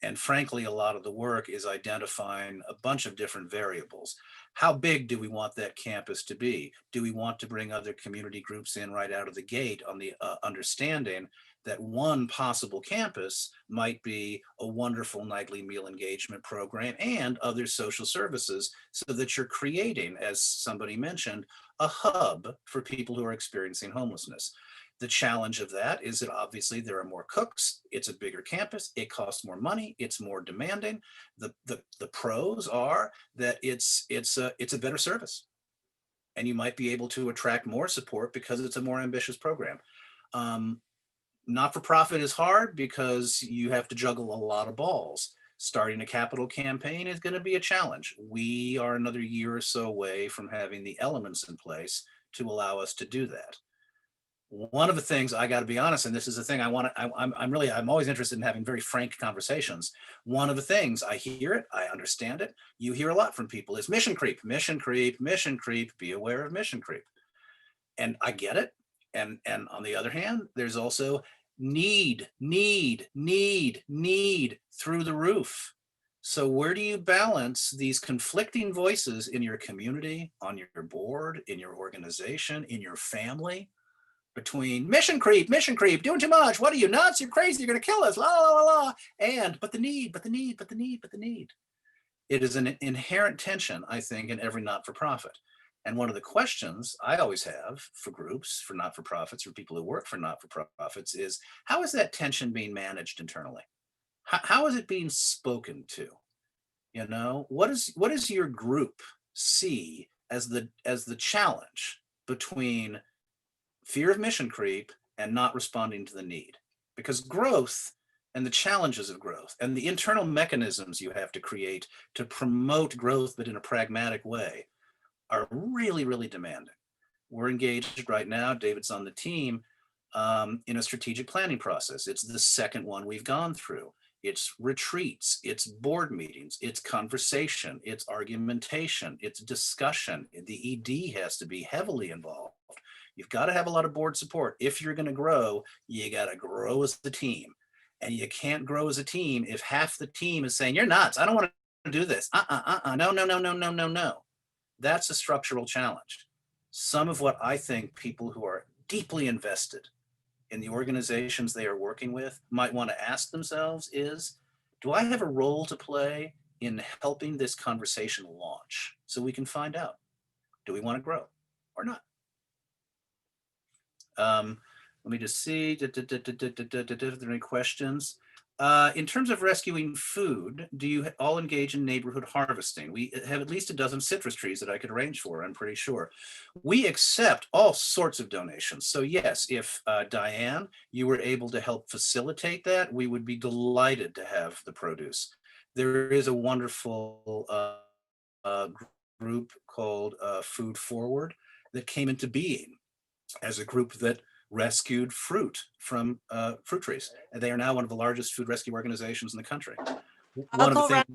And frankly, a lot of the work is identifying a bunch of different variables. How big do we want that campus to be? Do we want to bring other community groups in right out of the gate on the understanding that one possible campus might be a wonderful nightly meal engagement program and other social services, so that you're creating, as somebody mentioned, a hub for people who are experiencing homelessness. The challenge of that is that obviously there are more cooks, it's a bigger campus, it costs more money, it's more demanding. The pros are that it's a better service, and you might be able to attract more support because it's a more ambitious program. Not-for-profit is hard because you have to juggle a lot of balls. Starting a capital campaign is going to be a challenge. We are another year or so away from having the elements in place to allow us to do that. One of the things, I got to be honest, and this is the thing I'm always interested in having very frank conversations. One of the things, I hear it, I understand it, you hear a lot from people, is mission creep, mission creep, mission creep, be aware of mission creep. And I get it. And on the other hand, there's also need through the roof. So where do you balance these conflicting voices in your community, on your board, in your organization, in your family, between mission creep, doing too much, what are you, nuts, you're crazy, you're gonna kill us, la la la la, and but the need. It is an inherent tension, I think, in every not-for-profit. And one of the questions I always have for groups, for not-for-profits, for people who work for not-for-profits is, how is that tension being managed internally? How is it being spoken to? You know, what does your group see as the challenge between fear of mission creep and not responding to the need? Because growth and the challenges of growth and the internal mechanisms you have to create to promote growth, but in a pragmatic way, are really, really demanding. We're engaged right now, David's on the team, in a strategic planning process. It's the second one we've gone through. It's retreats, it's board meetings, it's conversation, it's argumentation, it's discussion. The ED has to be heavily involved. You've got to have a lot of board support. If you're going to grow, you got to grow as the team. And you can't grow as a team if half the team is saying, you're nuts, I don't want to do this. No. That's a structural challenge. Some of what I think people who are deeply invested in the organizations they are working with might want to ask themselves is, do I have a role to play in helping this conversation launch, so we can find out, do we want to grow or not? Let me just see, are there any questions? In terms of rescuing food, do you all engage in neighborhood harvesting? We have at least a dozen citrus trees that I could arrange for, I'm pretty sure. We accept all sorts of donations. So yes, if Diane, you were able to help facilitate that, we would be delighted to have the produce. There is a wonderful group called Food Forward that came into being as a group that rescued fruit from fruit trees. And they are now one of the largest food rescue organizations in the country. One of the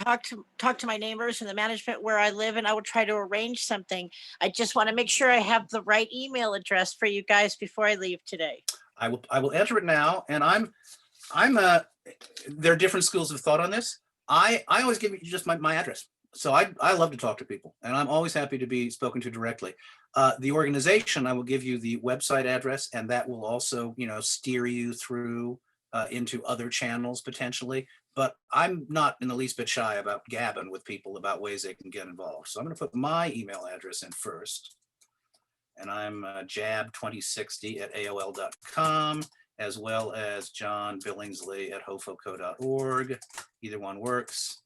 things, talk to my neighbors and the management where I live, and I will try to arrange something. I just want to make sure I have the right email address for you guys before I leave today. I will enter it now, and there are different schools of thought on this. I always give you just my address. So I love to talk to people, and I'm always happy to be spoken to directly. The organization, I will give you the website address, and that will also, steer you through into other channels potentially. But I'm not in the least bit shy about gabbing with people about ways they can get involved. So I'm going to put my email address in first, and I'm jab2060@aol.com, as well as John Billingsley@hofoco.org. Either one works.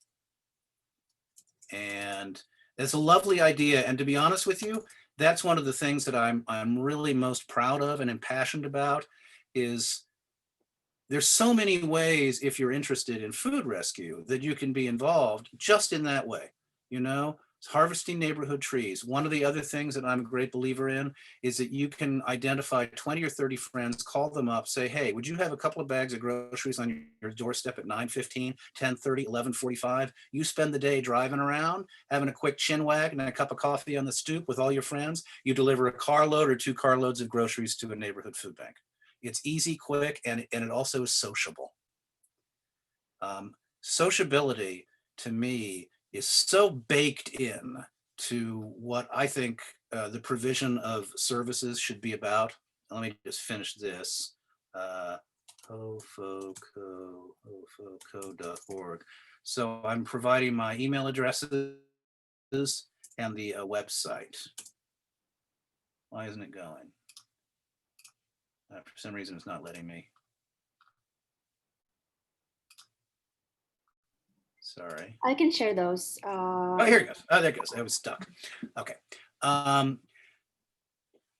And it's a lovely idea. And to be honest with you, that's one of the things that I'm really most proud of and impassioned about, is there's so many ways, if you're interested in food rescue, that you can be involved just in that way. It's harvesting neighborhood trees. One of the other things that I'm a great believer in is that you can identify 20 or 30 friends, call them up, say, hey, would you have a couple of bags of groceries on your doorstep at 9:15, 10:30, 11:45? You spend the day driving around, having a quick chin wag and a cup of coffee on the stoop with all your friends. You deliver a carload or 2 carloads of groceries to a neighborhood food bank. It's easy, quick, and it also is sociable. Sociability to me is so baked in to what I think the provision of services should be about. Let me just finish this. hofoco.org. So I'm providing my email addresses and the website. Why isn't it going? For some reason, it's not letting me. Sorry. I can share those. Oh, here it goes. Oh, there it goes. I was stuck. Okay. I'm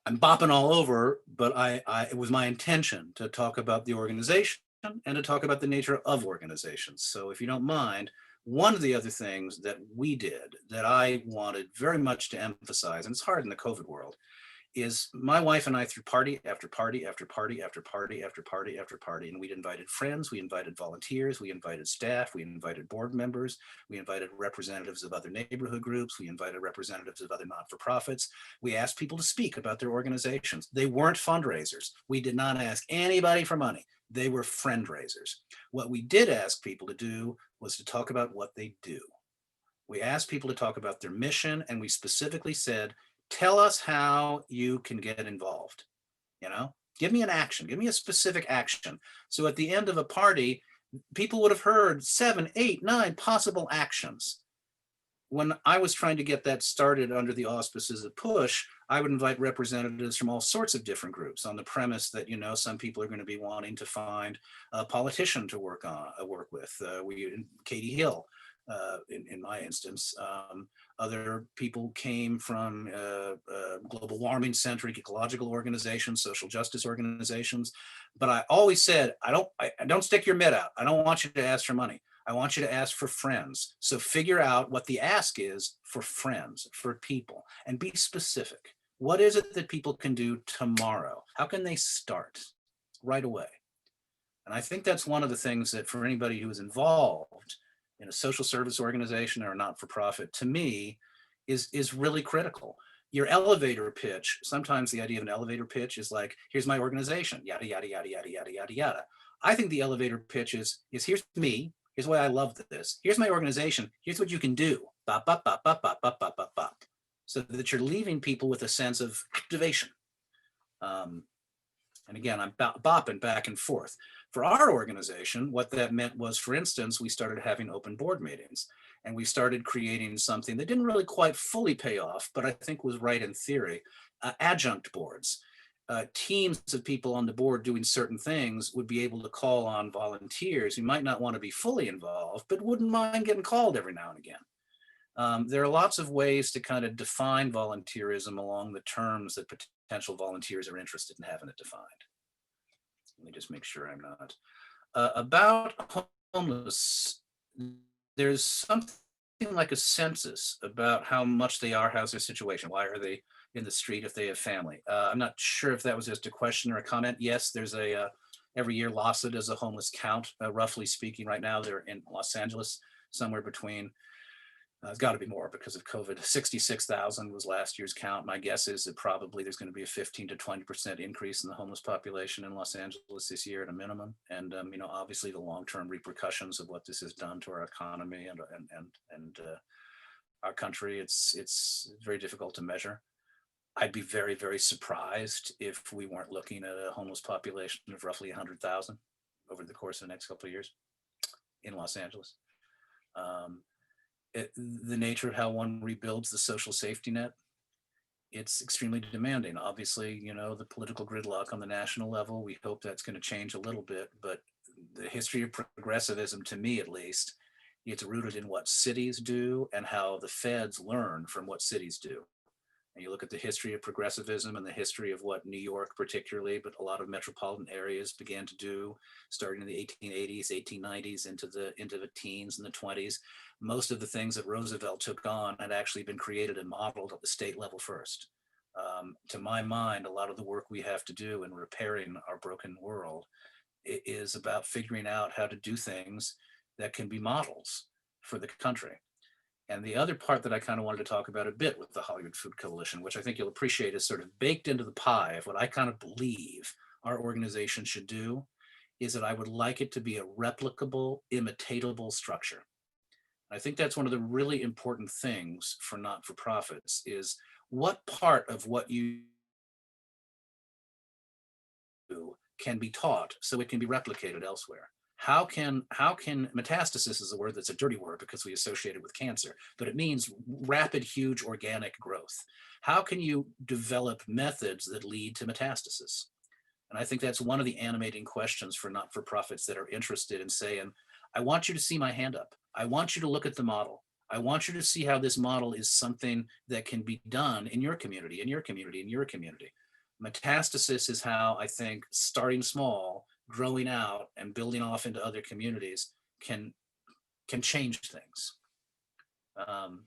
bopping all over, but it was my intention to talk about the organization and to talk about the nature of organizations. So if you don't mind, one of the other things that we did that I wanted very much to emphasize, and it's hard in the COVID world, is my wife and I threw party after party after party after party after party after party. And we'd invited friends, we invited volunteers, we invited staff, we invited board members, we invited representatives of other neighborhood groups, we invited representatives of other not-for-profits. We asked people to speak about their organizations. They weren't fundraisers. We did not ask anybody for money. They were friend raisers. What we did ask people to do was to talk about what they do. We asked people to talk about their mission, and we specifically said, tell us how you can get involved. Give me an action, give me a specific action. So at the end of a party, people would have heard 7, 8, 9 possible actions. When I was trying to get that started under the auspices of PUSH, I would invite representatives from all sorts of different groups on the premise that, some people are going to be wanting to find a politician to work with. Katie Hill, in my instance. Other people came from global warming centric ecological organizations, social justice organizations. But I always said, I don't stick your mitt out. I don't want you to ask for money. I want you to ask for friends. So figure out what the ask is for friends, for people, and be specific. What is it that people can do tomorrow? How can they start right away? And I think that's one of the things that for anybody who is involved in a social service organization or a not-for-profit, to me, is really critical. Your elevator pitch, sometimes the idea of an elevator pitch is like, here's my organization, yada, yada, yada, yada, yada, yada, yada. I think the elevator pitch is here's me, here's why I love this, here's my organization, here's what you can do, bop, bop, bop, bop, bop, bop, bop, bop, bop. So that you're leaving people with a sense of activation. And again, I'm bopping back and forth. For our organization, what that meant was, for instance, we started having open board meetings, and we started creating something that didn't really quite fully pay off, but I think was right in theory, adjunct boards. Teams of people on the board doing certain things would be able to call on volunteers who might not want to be fully involved, but wouldn't mind getting called every now and again. There are lots of ways to kind of define volunteerism along the terms that potential volunteers are interested in having it defined. Let me just make sure I'm not. About homeless, there's something like a census about how much they are, how's their situation, why are they in the street if they have family. I'm not sure if that was just a question or a comment. Yes, there's every year LASA does a homeless count, roughly speaking. Right now they're in Los Angeles, somewhere between, it's got to be more because of COVID. 66,000 was last year's count. My guess is that probably there's going to be a 15 to 20% increase in the homeless population in Los Angeles this year at a minimum. And obviously the long-term repercussions of what this has done to our economy and our country, it's very difficult to measure. I'd be very, very surprised if we weren't looking at a homeless population of roughly 100,000 over the course of the next couple of years in Los Angeles. The nature of how one rebuilds the social safety net, it's extremely demanding. Obviously, the political gridlock on the national level, we hope that's going to change a little bit, but the history of progressivism, to me at least, it's rooted in what cities do and how the feds learn from what cities do. And you look at the history of progressivism and the history of what New York particularly, but a lot of metropolitan areas began to do, starting in the 1880s, 1890s, into the teens and the 20s. Most of the things that Roosevelt took on had actually been created and modeled at the state level first. To my mind, a lot of the work we have to do in repairing our broken world is about figuring out how to do things that can be models for the country. And the other part that I kind of wanted to talk about a bit with the Hollywood Food Coalition, which I think you'll appreciate is sort of baked into the pie of what I kind of believe our organization should do is that I would like it to be a replicable, imitatable structure. I think that's one of the really important things for not-for-profits is what part of what you do can be taught so it can be replicated elsewhere. How can metastasis is a word that's a dirty word because we associate it with cancer, but it means rapid, huge organic growth. How can you develop methods that lead to metastasis? And I think that's one of the animating questions for not-for-profits that are interested in saying, I want you to see my hand up. I want you to look at the model. I want you to see how this model is something that can be done in your community, in your community, in your community. Metastasis is how I think starting small, growing out and building off into other communities can change things. Other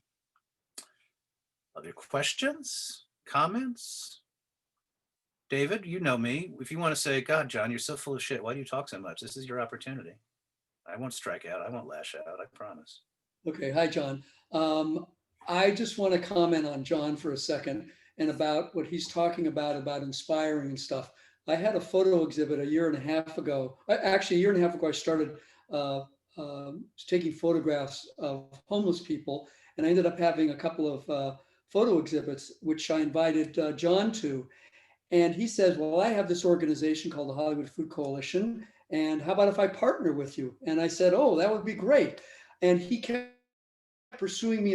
questions, comments? David, you know me. If you want to say, God, John, you're so full of shit. Why do you talk so much? This is your opportunity. I won't strike out. I won't lash out. I promise. Okay. Hi, John. I just want to comment on John for a second and about what he's talking about inspiring and stuff. I had a photo exhibit a year and a half ago. Actually, a year and a half ago, I started taking photographs of homeless people. And I ended up having a couple of photo exhibits, which I invited John to. And he says, well, I have this organization called the Hollywood Food Coalition. And how about if I partner with you? And I said, oh, that would be great. And he kept pursuing me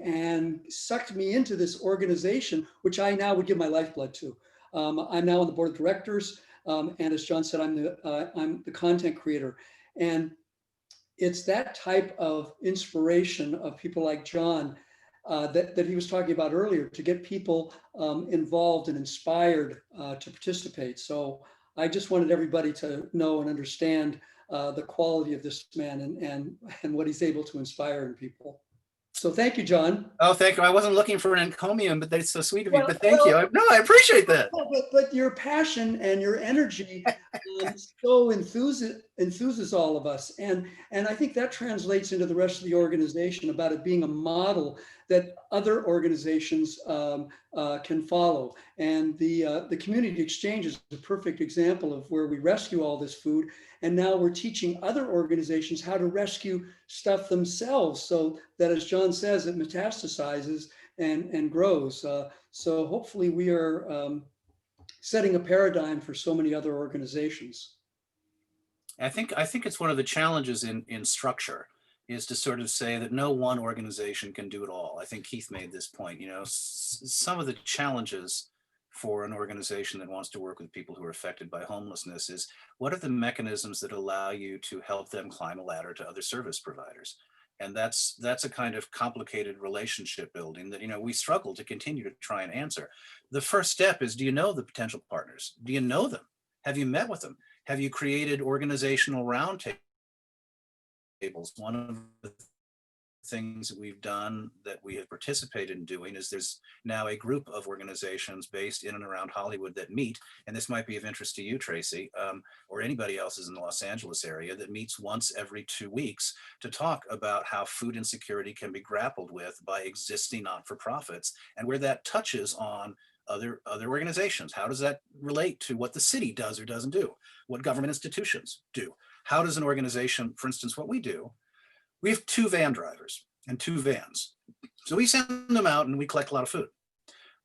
and sucked me into this organization, which I now would give my lifeblood to. I'm now on the board of directors. And as John said, I'm the content creator. And it's that type of inspiration of people like John that he was talking about earlier, to get people involved and inspired to participate. So I just wanted everybody to know and understand the quality of this man and what he's able to inspire in people. So thank you, John. Oh, thank you. I wasn't looking for an encomium, but that's so sweet of you. But thank you. No, I appreciate that. But your passion and your energy so enthuses all of us. And I think that translates into the rest of the organization about it being a model that other organizations can follow. And the community exchange is a perfect example of where we rescue all this food. And now we're teaching other organizations how to rescue stuff themselves, so that, as John says, it metastasizes and grows. So hopefully we are setting a paradigm for so many other organizations. I think it's one of the challenges in structure is to sort of say that no one organization can do it all. I think Keith made this point. You know, some of the challenges for an organization that wants to work with people who are affected by homelessness is, what are the mechanisms that allow you to help them climb a ladder to other service providers? And that's a kind of complicated relationship building that, you know, we struggle to continue to try and answer. The first step is, do you know the potential partners? Do you know them? Have you met with them? Have you created organizational roundtables? One of the things that we've done that we have participated in doing is there's now a group of organizations based in and around Hollywood that meet, and this might be of interest to you, Tracy, or anybody else is in the Los Angeles area, that meets once every 2 weeks to talk about how food insecurity can be grappled with by existing not-for-profits, and where that touches on other organizations. How does that relate to what the city does or doesn't do? What government institutions do? How does an organization, for instance, what we do, we have 2 van drivers and 2 vans. So we send them out and we collect a lot of food.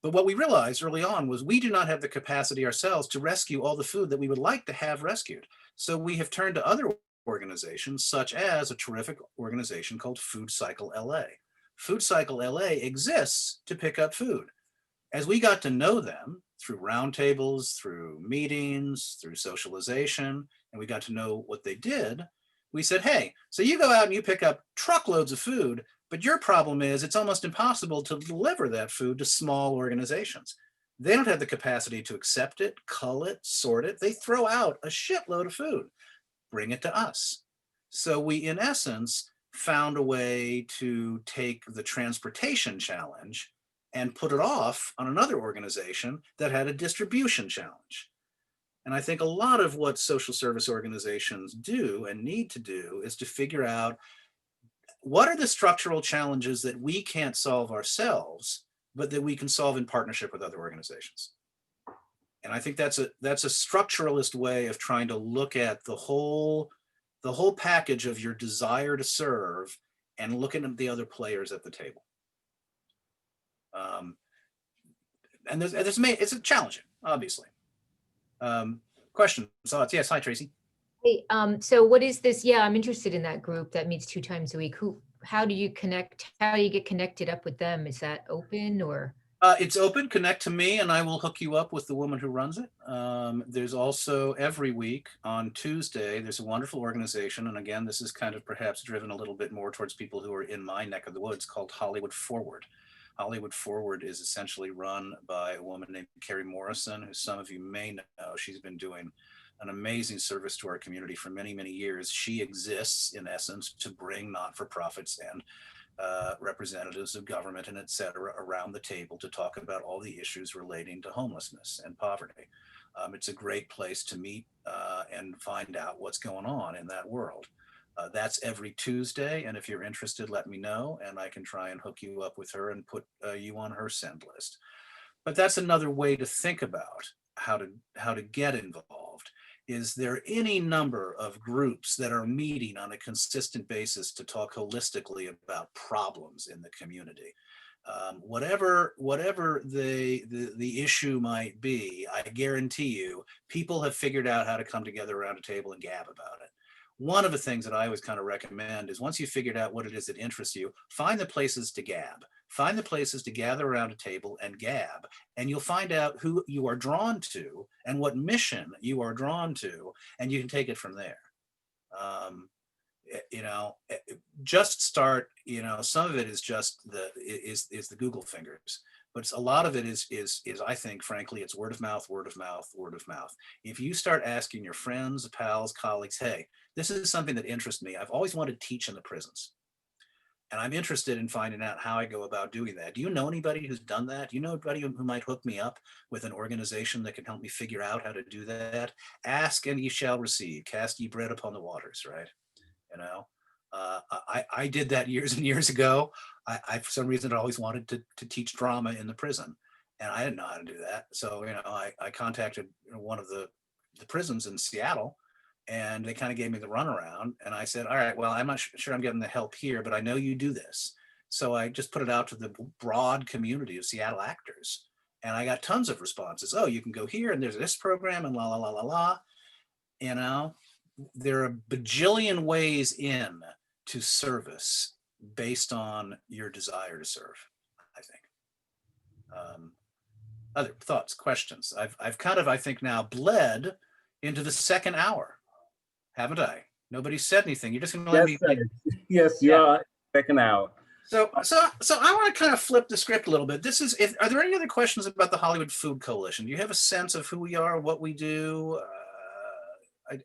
But what we realized early on was we do not have the capacity ourselves to rescue all the food that we would like to have rescued. So we have turned to other organizations, such as a terrific organization called Food Cycle LA. Food Cycle LA exists to pick up food. As we got to know them through roundtables, through meetings, through socialization, and we got to know what they did, we said, hey, so you go out and you pick up truckloads of food, but your problem is it's almost impossible to deliver that food to small organizations. They don't have the capacity to accept it, cull it, sort it. They throw out a shitload of food. Bring it to us. So we, in essence, found a way to take the transportation challenge and put it off on another organization that had a distribution challenge. And I think a lot of what social service organizations do and need to do is to figure out what are the structural challenges that we can't solve ourselves, but that we can solve in partnership with other organizations. And I think that's a structuralist way of trying to look at the whole package of your desire to serve and looking at the other players at the table. And it's challenging, obviously. Questions, thoughts? Yes, hi, Tracy. Hey, so what is this? Yeah, I'm interested in that group that meets 2 times a week. How do you connect? How do you get connected up with them? Is that open or? It's open. Connect to me and I will hook you up with the woman who runs it. There's also every week on Tuesday, there's a wonderful organization. And again, this is kind of perhaps driven a little bit more towards people who are in my neck of the woods, called Hollywood Forward. Hollywood Forward is essentially run by a woman named Carrie Morrison, who some of you may know. She's been doing an amazing service to our community for many, many years. She exists, in essence, to bring not-for-profits and representatives of government and et cetera around the table to talk about all the issues relating to homelessness and poverty. It's a great place to meet and find out what's going on in that world. That's every Tuesday, and if you're interested, let me know, and I can try and hook you up with her and put you on her send list. But that's another way to think about how to get involved. Is there any number of groups that are meeting on a consistent basis to talk holistically about problems in the community? Whatever the issue might be, I guarantee you, people have figured out how to come together around a table and gab about it. One of the things that I always kind of recommend is, once you've figured out what it is that interests you, find the places to gab. Find the places to gather around a table and gab, and you'll find out who you are drawn to and what mission you are drawn to, and you can take it from there. Just start, some of it is just the Google fingers, but a lot of it is I think, frankly, it's word of mouth, word of mouth, word of mouth. If you start asking your friends, pals, colleagues, hey, this is something that interests me. I've always wanted to teach in the prisons, and I'm interested in finding out how I go about doing that. Do you know anybody who's done that? Do you know anybody who might hook me up with an organization that can help me figure out how to do that? Ask and ye shall receive. Cast ye bread upon the waters, right? I did that years and years ago. I for some reason, always wanted to teach drama in the prison, and I didn't know how to do that. So, I contacted one of the prisons in Seattle, and they kind of gave me the runaround. And I said, all right, well, I'm not sure I'm getting the help here, but I know you do this. So I just put it out to the broad community of Seattle actors. And I got tons of responses. Oh, you can go here, and there's this program, and la, la, la, la, la. There are a bajillion ways in to service based on your desire to serve, I think. Other thoughts, questions? I've kind of, I think, now bled into the second hour. Haven't I? Nobody said anything. You're just going to let me. Yes, you are. Second hour. So I want to kind of flip the script a little bit. Are there any other questions about the Hollywood Food Coalition? Do you have a sense of who we are, what we do?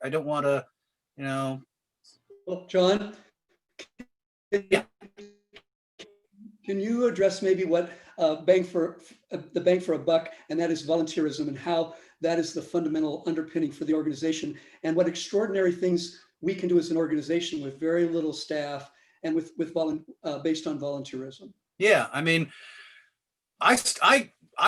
I don't want to, Well, John, Yeah. Can you address maybe what the bang for a buck, and that is volunteerism, and how that is the fundamental underpinning for the organization, and what extraordinary things we can do as an organization with very little staff and based on volunteerism? Yeah, I mean, I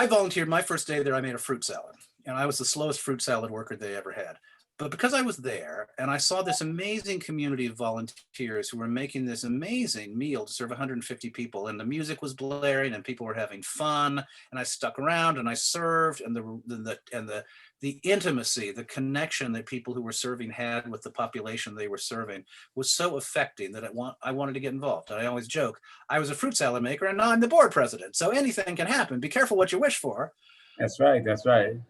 volunteered my first day there. I made a fruit salad, and I was the slowest fruit salad worker they ever had. But because I was there and I saw this amazing community of volunteers who were making this amazing meal to serve 150 people, and the music was blaring and people were having fun, and I stuck around and I served, and the intimacy, the connection that people who were serving had with the population they were serving was so affecting that I wanted to get involved. And I always joke, I was a fruit salad maker and now I'm the board president. So anything can happen. Be careful what you wish for. That's right. That's right.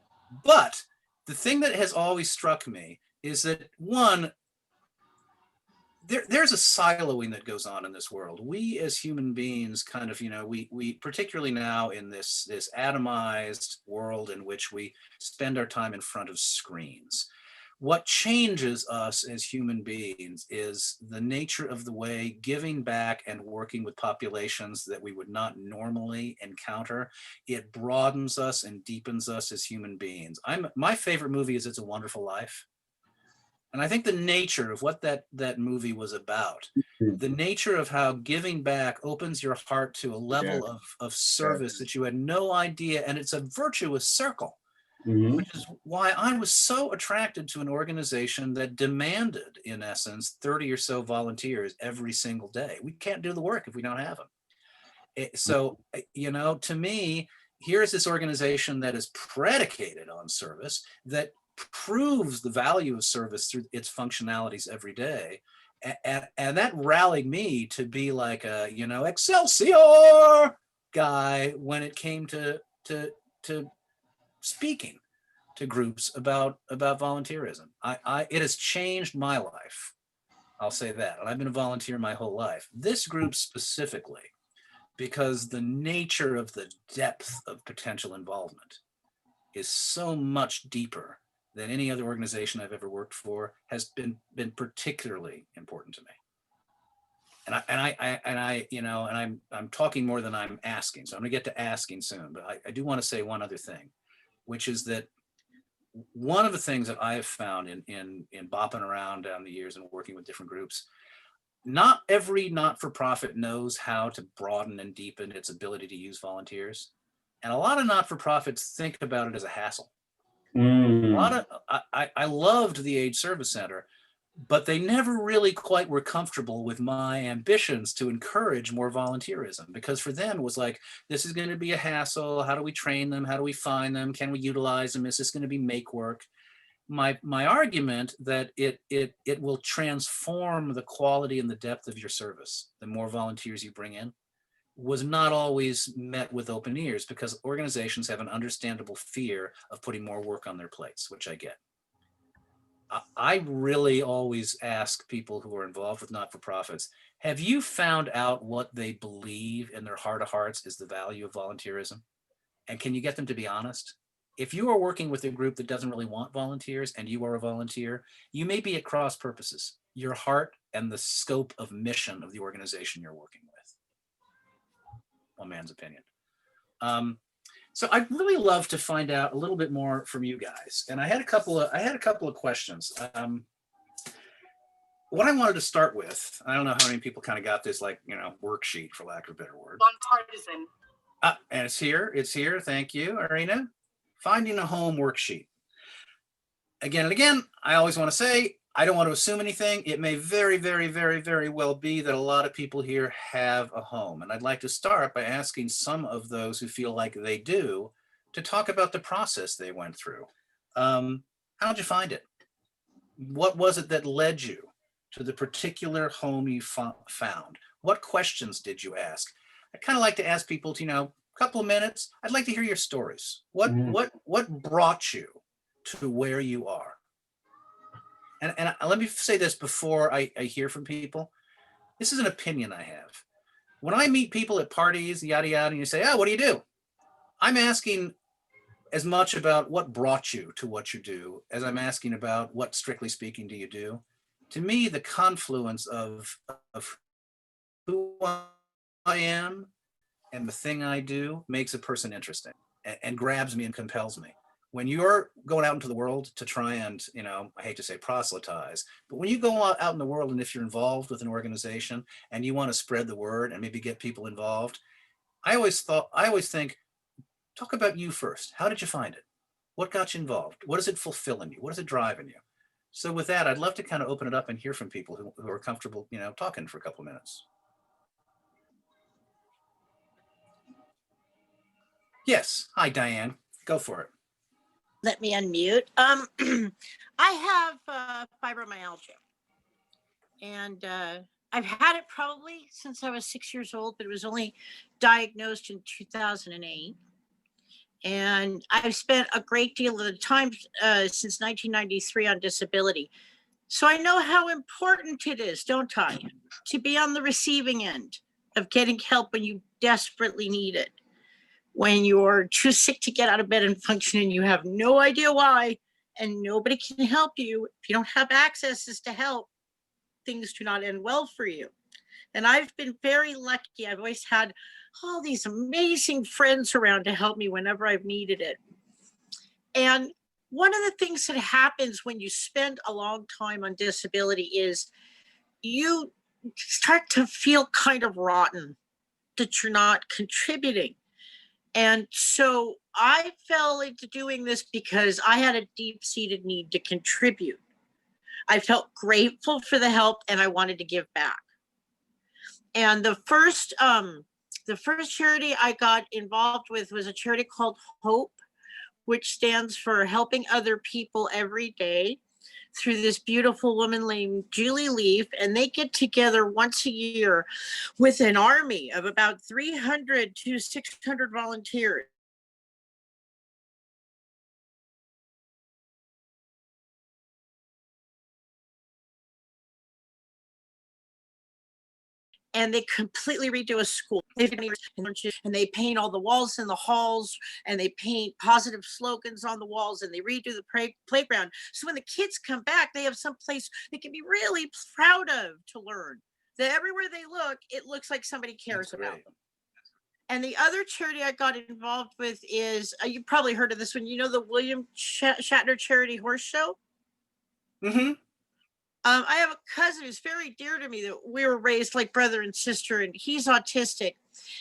But the thing that has always struck me is that, one, there's a siloing that goes on in this world. We as human beings kind of, we particularly now in this atomized world in which we spend our time in front of screens. What changes us as human beings is the nature of the way giving back and working with populations that we would not normally encounter. It broadens us and deepens us as human beings. My favorite movie is It's a Wonderful Life. And I think the nature of what that movie was about, the nature of how giving back opens your heart to a level of service that you had no idea, and it's a virtuous circle. Mhm. which is why I was so attracted to an organization that demanded, in essence, 30 or so volunteers every single day. We can't do the work if we don't have them. So, you know, to me, here's this organization that is predicated on service, that proves the value of service through its functionalities every day. And that rallied me to be like a, you know, Excelsior guy when it came to speaking to groups about volunteerism. It has changed my life. I'll say that. And I've been a volunteer my whole life. This group specifically, because the nature of the depth of potential involvement is so much deeper than any other organization I've ever worked for, has been particularly important to me. And I'm talking more than I'm asking, so I'm gonna get to asking soon, but I do want to say one other thing, which is that one of the things that I have found in bopping around down the years and working with different groups, not every not-for-profit knows how to broaden and deepen its ability to use volunteers. And a lot of not-for-profits think about it as a hassle. I loved the Age Service Center, but they never really quite were comfortable with my ambitions to encourage more volunteerism, because for them it was like, this is going to be a hassle. How do we train them? How do we find them? Can we utilize them? Is this going to be make work? My argument that it will transform the quality and the depth of your service the more volunteers you bring in was not always met with open ears, because organizations have an understandable fear of putting more work on their plates, which I get. I really always ask people who are involved with not-for-profits, have you found out what they believe in their heart of hearts is the value of volunteerism? And can you get them to be honest? If you are working with a group that doesn't really want volunteers and you are a volunteer, you may be at cross purposes, your heart and the scope of mission of the organization you're working with. One man's opinion. So I'd really love to find out a little bit more from you guys. And I had a couple of questions. What I wanted to start with, I don't know how many people kind of got this, like, you know, worksheet, for lack of a better word. Nonpartisan. And it's here. Thank you, Irina. Finding a home worksheet. Again and again, I always want to say, I don't want to assume anything. It may very, very, very, very well be that a lot of people here have a home. And I'd like to start by asking some of those who feel like they do to talk about the process they went through. How'd you find it? What was it that led you to the particular home you found? What questions did you ask? I kind of like to ask people to, you know, a couple of minutes. I'd like to hear your stories. What brought you to where you are? And let me say this before I hear from people. This is an opinion I have. When I meet people at parties, yada, yada, and you say, oh, what do you do? I'm asking as much about what brought you to what you do as I'm asking about what, strictly speaking, do you do? To me, the confluence of who I am and the thing I do makes a person interesting and grabs me and compels me. When you're going out into the world to try and, you know, I hate to say proselytize, but when you go out in the world, and if you're involved with an organization and you want to spread the word and maybe get people involved, I always think, talk about you first. How did you find it? What got you involved? What does it fulfill in you? What does it drive in you? So with that, I'd love to kind of open it up and hear from people who are comfortable, you know, talking for a couple of minutes. Yes. Hi, Diane. Go for it. Let me unmute. I have fibromyalgia, and I've had it probably since I was 6 years old, but it was only diagnosed in 2008. And I've spent a great deal of the time since 1993 on disability. So I know how important it is, don't I, to be on the receiving end of getting help when you desperately need it. When you're too sick to get out of bed and function and you have no idea why, and nobody can help you, if you don't have access to help, things do not end well for you. And I've been very lucky. I've always had all these amazing friends around to help me whenever I've needed it. And one of the things that happens when you spend a long time on disability is you start to feel kind of rotten that you're not contributing. And so I fell into doing this because I had a deep-seated need to contribute. I felt grateful for the help and I wanted to give back. And the first charity I got involved with was a charity called Hope, which stands for Helping Other People Every Day, through this beautiful woman named Julie Leaf. And they get together once a year with an army of about 300 to 600 volunteers. And they completely redo a school. And they paint all the walls in the halls, and they paint positive slogans on the walls, and they redo the playground. So when the kids come back, they have some place they can be really proud of to learn. That everywhere they look, it looks like somebody cares about them. And the other charity I got involved with is, you probably heard of this one, you know, the William Shatner Charity Horse Show? Mm-hmm. I have a cousin who's very dear to me that we were raised like brother and sister, and he's autistic.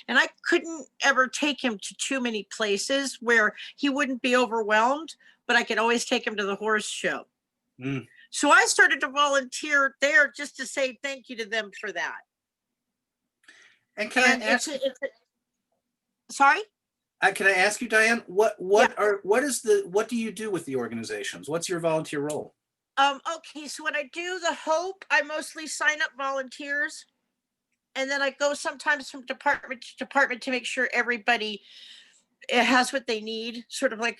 And I couldn't ever take him to too many places where he wouldn't be overwhelmed, but I could always take him to the horse show. Mm. So I started to volunteer there just to say thank you to them for that. And can I ask? Sorry? Can I ask you, Diane, what do you do with the organizations? What's your volunteer role? Okay, so when I do the Hope, I mostly sign up volunteers, and then I go sometimes from department to department to make sure everybody has what they need, sort of like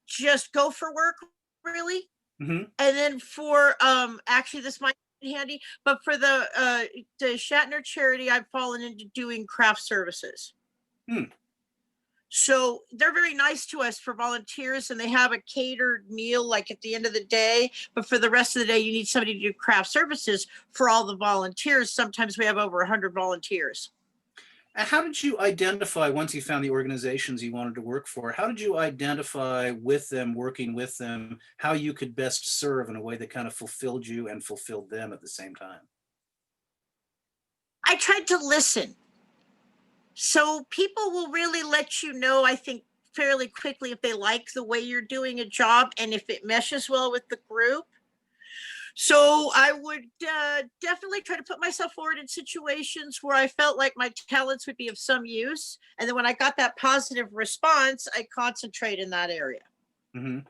just go for work, really. Mm-hmm. And then for actually this might be handy, but for the Shatner charity, I've fallen into doing craft services. Hmm. So they're very nice to us for volunteers, and they have a catered meal like at the end of the day. But for the rest of the day, you need somebody to do craft services for all the volunteers. Sometimes we have over 100 volunteers. And how did you identify, once you found the organizations you wanted to work for, how did you identify with them, working with them, how you could best serve in a way that kind of fulfilled you and fulfilled them at the same time? I tried to listen. So people will really let you know, I think, fairly quickly if they like the way you're doing a job and if it meshes well with the group. So I would definitely try to put myself forward in situations where I felt like my talents would be of some use. And then when I got that positive response, I concentrate in that area. Mm-hmm.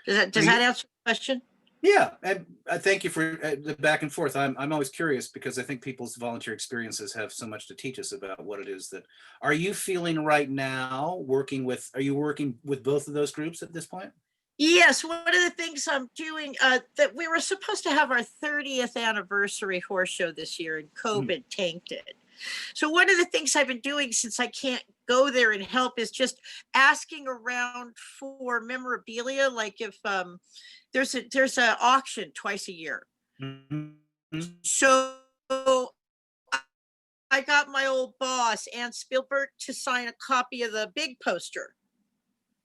Does that answer the question? Yeah, and thank you for the back and forth. I'm always curious because I think people's volunteer experiences have so much to teach us about what it is that. Are you feeling right now are you working with both of those groups at this point? Yes, one of the things I'm doing, that we were supposed to have our 30th anniversary horse show this year, and COVID tanked it. So one of the things I've been doing, since I can't go there and help, is just asking around for memorabilia. Like if there's an auction twice a year. Mm-hmm. So I got my old boss, Ann Spielberg, to sign a copy of the big poster,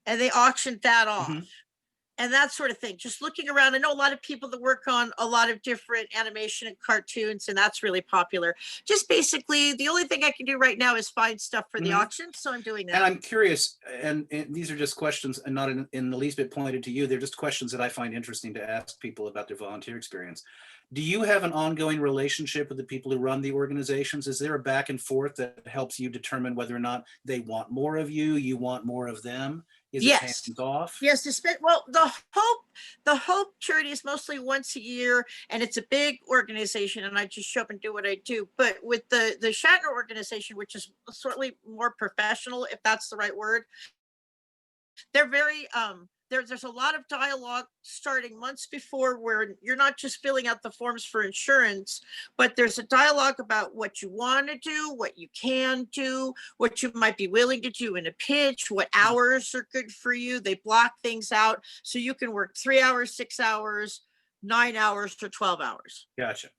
and they auctioned that off. Mm-hmm. And that sort of thing. Just looking around, I know a lot of people that work on a lot of different animation and cartoons, and that's really popular. Just basically, the only thing I can do right now is find stuff for the auction, so I'm doing that. And I'm curious, and these are just questions, and not in the least bit pointed to you. They're just questions that I find interesting to ask people about their volunteer experience. Do you have an ongoing relationship with the people who run the organizations? Is there a back and forth that helps you determine whether or not they want more of you, you want more of them? Is it hands off? Yes, well, the Hope charity is mostly once a year, and it's a big organization, and I just show up and do what I do. But with the Shatner organization, which is slightly more professional, if that's the right word, they're very there's a lot of dialogue starting months before, where you're not just filling out the forms for insurance, but there's a dialogue about what you want to do, what you can do, what you might be willing to do in a pitch, what hours are good for you. They block things out so you can work 3 hours, 6 hours, 9 hours, or 12 hours. Gotcha.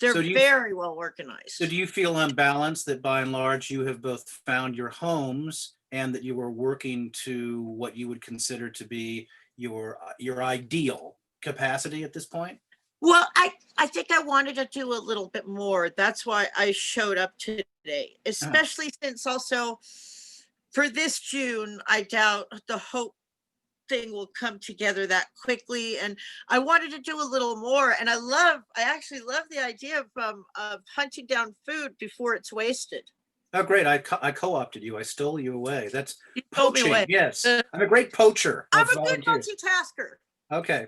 They're very well organized. So do you feel unbalanced that by and large you have both found your homes and that you are working to what you would consider to be your ideal capacity at this point? Well, I think I wanted to do a little bit more. That's why I showed up today, especially since also for this June, I doubt the Hope thing will come together that quickly. And I wanted to do a little more. And I actually love the idea of hunting down food before it's wasted. Oh, great. I co-opted you. I stole you away. That's You told me poaching. away. Yes. I'm a great poacher I'm of a good volunteers. multitasker. Okay.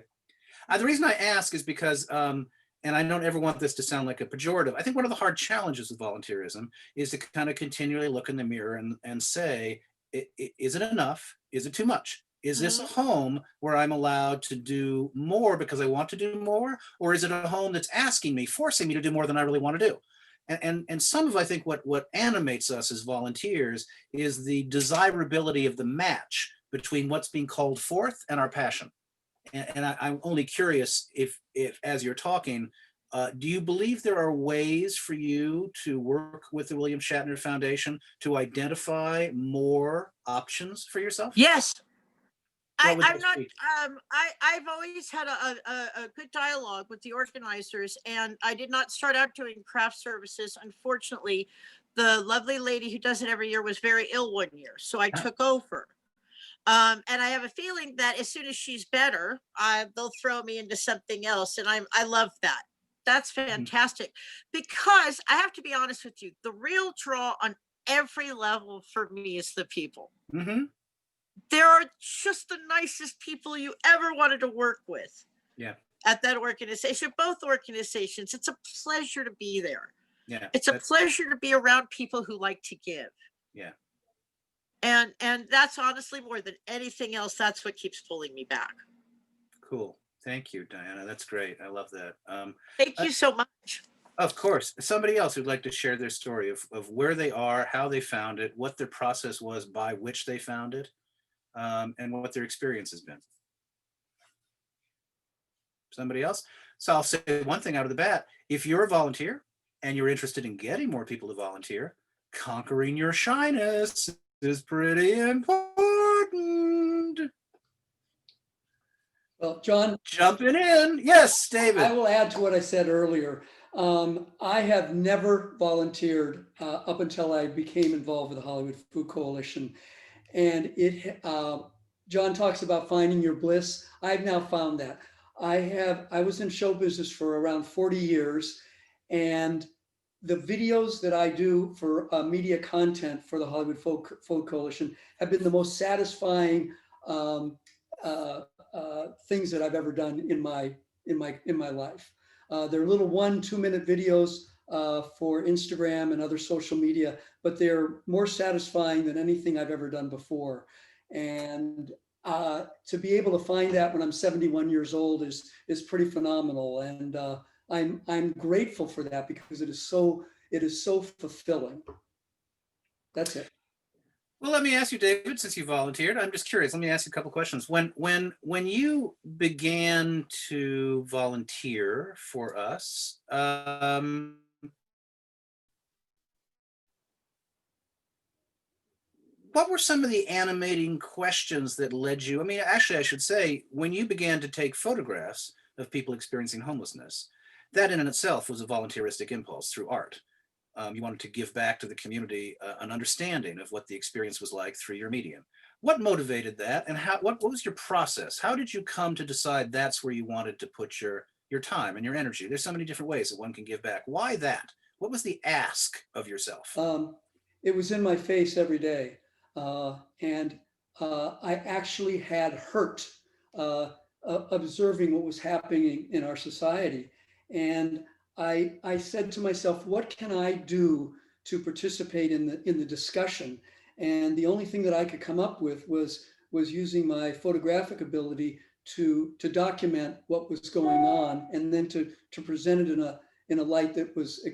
The reason I ask is because, and I don't ever want this to sound like a pejorative, I think one of the hard challenges of volunteerism is to kind of continually look in the mirror and say, is it enough? Is it too much? Is this a home where I'm allowed to do more because I want to do more? Or is it a home that's asking me, forcing me to do more than I really want to do? And some of, I think, what animates us as volunteers is the desirability of the match between what's being called forth and our passion. And I'm only curious if as you're talking, do you believe there are ways for you to work with the William Shatner Foundation to identify more options for yourself? Yes. What would I'm those not, be? I've always had a good dialogue with the organizers, and I did not start out doing craft services. Unfortunately, the lovely lady who does it every year was very ill one year, so I took over. And I have a feeling that as soon as she's better, they'll throw me into something else. And I love that. That's fantastic. Because I have to be honest with you, the real draw on every level for me is the people. Mm-hmm. There are just the nicest people you ever wanted to work with. Yeah. At that organization, both organizations. It's a pleasure to be there. Yeah. It's a pleasure to be around people who like to give. Yeah. And that's honestly more than anything else, that's what keeps pulling me back. Cool. Thank you, Diana. That's great. I love that. Thank you so much. Of course. Somebody else who'd like to share their story of where they are, how they found it, what their process was by which they found it, and what their experience has been. Somebody else? So I'll say one thing out of the bat. If you're a volunteer and you're interested in getting more people to volunteer, conquering your shyness is pretty important. Well, John, Jumping in. Yes, David. I will add to what I said earlier. I have never volunteered up until I became involved with the Hollywood Food Coalition. And John talks about finding your bliss. I've now found that. I was in show business for around 40 years, and the videos that I do for media content for the Hollywood Food Coalition have been the most satisfying things that I've ever done in my life. They're little 1-2 minute videos for Instagram and other social media, but they're more satisfying than anything I've ever done before. And to be able to find that when I'm 71 years old is pretty phenomenal. And I'm grateful for that because it is so fulfilling. That's it. Well, let me ask you, David, since you volunteered, I'm just curious. Let me ask you a couple questions. When you began to volunteer for us, what were some of the animating questions that led you? I mean, actually, I should say, when you began to take photographs of people experiencing homelessness, that in itself was a volunteeristic impulse through art. You wanted to give back to the community an understanding of what the experience was like through your medium. What motivated that, and what was your process? How did you come to decide that's where you wanted to put your time and your energy? There's so many different ways that one can give back. Why that? What was the ask of yourself? It was in my face every day. And I actually had hurt observing what was happening in our society. And I said to myself, what can I do to participate in the discussion? And the only thing that I could come up with was using my photographic ability to document what was going on, and then to present it in a light that was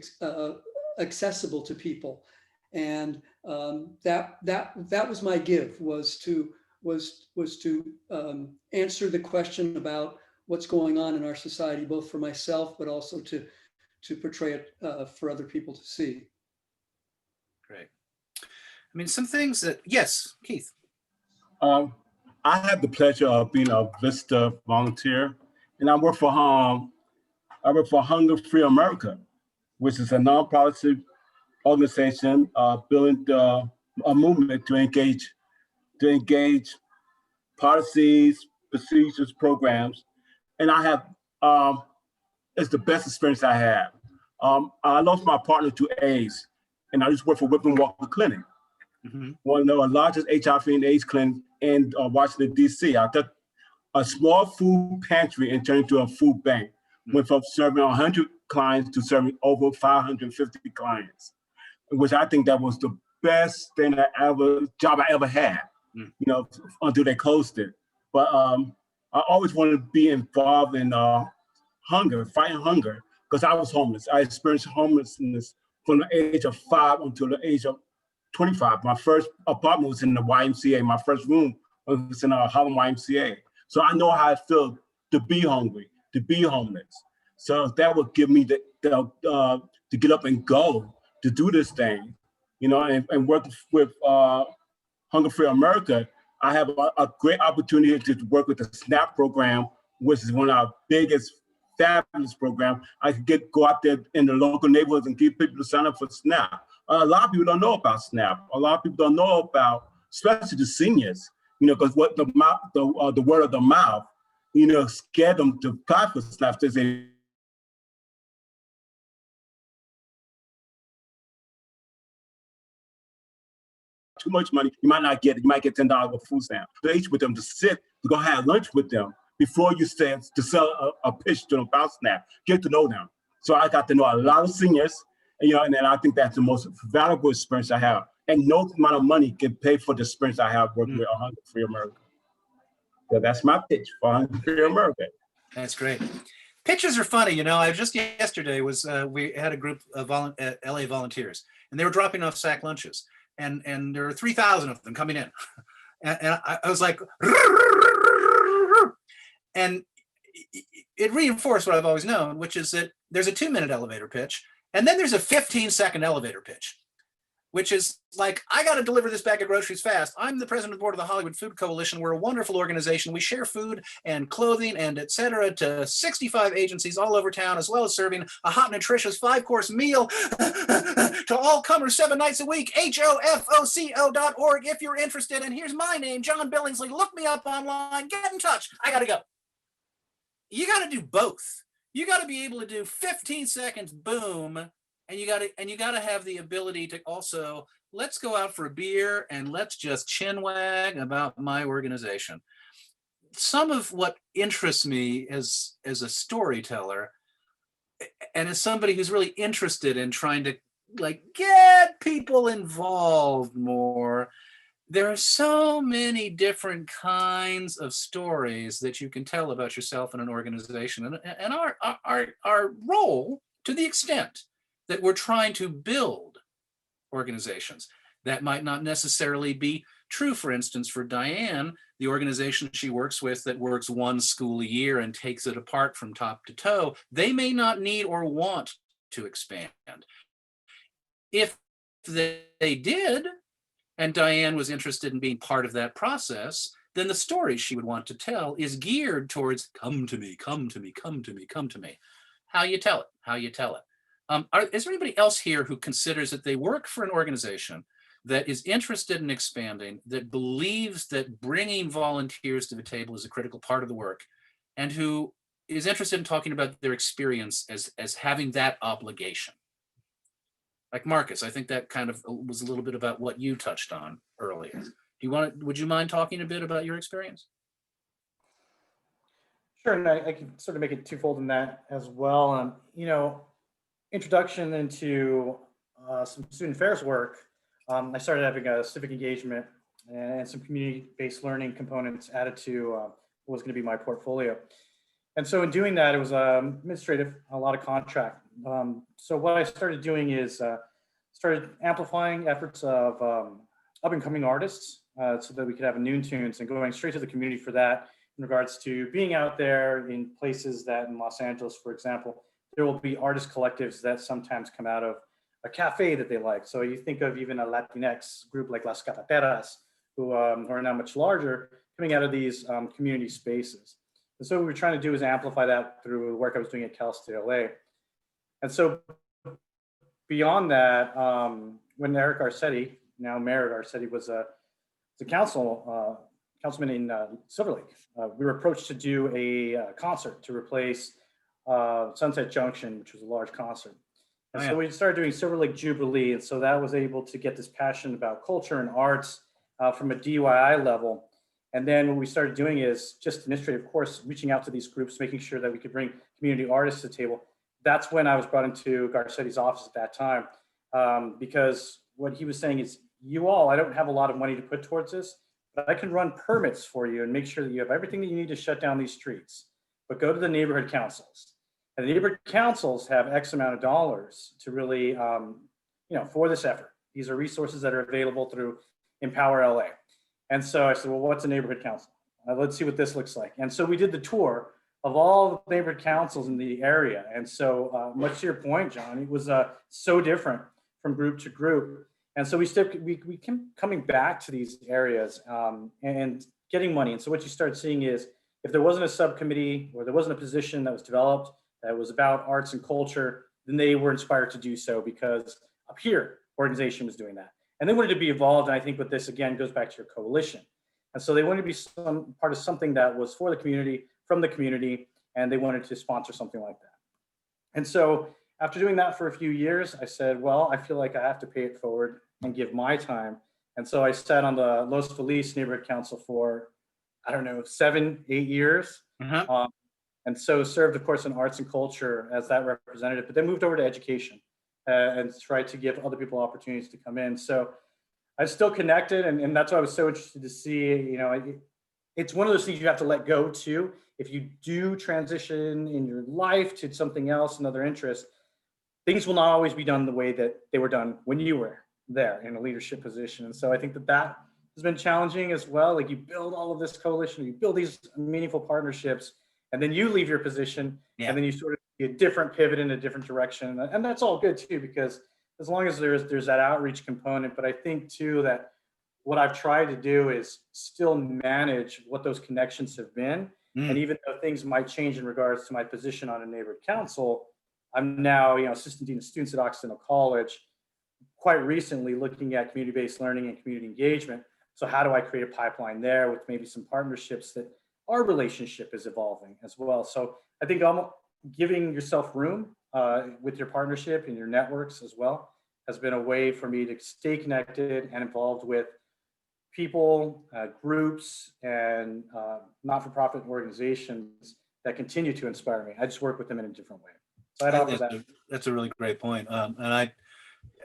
accessible to people. And that was my give, was to answer the question about what's going on in our society, both for myself, but also to portray it for other people to see. Great. I mean, some things that, yes, Keith. I have the pleasure of being a Vista volunteer, and I work for I work for Hunger Free America, which is a nonprofit organization building a movement to engage policies, procedures, programs, and I have it's the best experience I have. I lost my partner to AIDS, and I just work for Whitman Walker Clinic, one of the largest HIV and AIDS clinics in Washington, D.C. I took a small food pantry and turned it into a food bank. Went from serving 100 clients to serving over 550 clients, which I think that was the best job I ever had, until they closed it. But I always wanted to be involved in fighting hunger, because I was homeless. I experienced homelessness from the age of 5 until the age of 25. My first apartment was in the YMCA. My first room was in a Harlem YMCA. So I know how it feels to be hungry, to be homeless. So that would give me to get up and go, to do this thing, and work with Hunger Free America. I have a great opportunity to work with the SNAP program, which is one of our biggest, fabulous programs. I could go out there in the local neighborhoods and get people to sign up for SNAP. A lot of people don't know about SNAP. A lot of people don't know about, especially the seniors, because what the word of the mouth, scared them to apply for SNAP. They say, too much money, you might not get it. You might get $10 with food stamp. So each with them to go have lunch with them before you stand to sell a pitch to them about SNAP. Get to know them. So I got to know a lot of seniors, and then I think that's the most valuable experience I have. And no amount of money can pay for the experience I have working with Hunger Free America. So that's my pitch for Hunger Free America. That's great. Pitches are funny. I just yesterday we had a group of LA volunteers, and they were dropping off sack lunches. And there are 3,000 of them coming in. And I was like, and it reinforced what I've always known, which is that there's a 2-minute elevator pitch, and then there's a 15-second elevator pitch, which is like, I got to deliver this bag of groceries fast. I'm the president of the board of the Hollywood Food Coalition. We're a wonderful organization. We share food and clothing and et cetera to 65 agencies all over town, as well as serving a hot, nutritious 5-course meal to all comers 7 nights a week. HOFOCO.org if you're interested. And here's my name, John Billingsley. Look me up online. Get in touch. I got to go. You got to do both. You got to be able to do 15 seconds, boom. And you got to have the ability to also, let's go out for a beer and let's just chinwag about my organization. Some of what interests me as a storyteller and as somebody who's really interested in trying to get people involved more, there are so many different kinds of stories that you can tell about yourself and an organization. And our role, to the extent that we're trying to build organizations. That might not necessarily be true, for instance, for Diane, the organization she works with that works 1 school a year and takes it apart from top to toe. They may not need or want to expand. If they did, and Diane was interested in being part of that process, then the story she would want to tell is geared towards, come to me, come to me, come to me, come to me. How you tell it. Is there anybody else here who considers that they work for an organization that is interested in expanding, that believes that bringing volunteers to the table is a critical part of the work, and who is interested in talking about their experience as having that obligation? Like Marcus, I think that kind of was a little bit about what you touched on earlier. Would you mind talking a bit about your experience? Sure, and I can sort of make it twofold in that as well. Introduction into some student affairs work. I started having a civic engagement and some community-based learning components added to what was going to be my portfolio. And so in doing that, it was administrative, a lot of contract. So what I started doing is started amplifying efforts of up-and-coming artists so that we could have noon tunes, and going straight to the community for that in regards to being out there in places that in Los Angeles, for example, there will be artist collectives that sometimes come out of a cafe that they like. So you think of even a Latinx group like Las Cafeteras, who are now much larger, coming out of these community spaces. And so what we were trying to do is amplify that through the work I was doing at Cal State LA. And so beyond that, when Eric Garcetti, now Mayor Garcetti, was the councilman in Silver Lake, we were approached to do a concert to replace Sunset Junction, which was a large concert. And so we started doing Silver Lake Jubilee. And so that was able to get this passion about culture and arts from a DIY level. And then what we started doing is just initially, of course, reaching out to these groups, making sure that we could bring community artists to the table. That's when I was brought into Garcetti's office at that time, because what he was saying is, I don't have a lot of money to put towards this, but I can run permits for you and make sure that you have everything that you need to shut down these streets. But go to the neighborhood councils. And the neighborhood councils have X amount of dollars to really, for this effort. These are resources that are available through Empower LA. And so I said, well, what's a neighborhood council? Let's see what this looks like. And so we did the tour of all the neighborhood councils in the area. And so much to your point, John, it was so different from group to group. And so we kept coming back to these areas and getting money. And so what you start seeing is, if there wasn't a subcommittee or there wasn't a position that was developed that was about arts and culture, then they were inspired to do so because up here, organization was doing that. And they wanted to be involved. And I think with this, again, goes back to your coalition. And so they wanted to be some part of something that was for the community, from the community, and they wanted to sponsor something like that. And so after doing that for a few years, I said, well, I feel like I have to pay it forward and give my time. And so I sat on the Los Feliz Neighborhood Council for, 7, 8 years. And so served, of course, in arts and culture as that representative, but then moved over to education and tried to give other people opportunities to come in. So I'm still connected, and that's why I was so interested to see, it's one of those things you have to let go to. If you do transition in your life to something else, another interest, things will not always be done the way that they were done when you were there in a leadership position. And so I think that has been challenging as well. Like, you build all of this coalition, you build these meaningful partnerships, and then you leave your position, and then you sort of do a different pivot in a different direction. And that's all good too, because as long as there's that outreach component. But I think too that what I've tried to do is still manage what those connections have been. And even though things might change in regards to my position on a neighborhood council, I'm now, assistant dean of students at Occidental College, quite recently looking at community-based learning and community engagement. So how do I create a pipeline there with maybe some partnerships that our relationship is evolving as well? So I think giving yourself room with your partnership and your networks as well has been a way for me to stay connected and involved with people, groups, and not-for-profit organizations that continue to inspire me. I just work with them in a different way. So I'd offer that. That's a really great point. And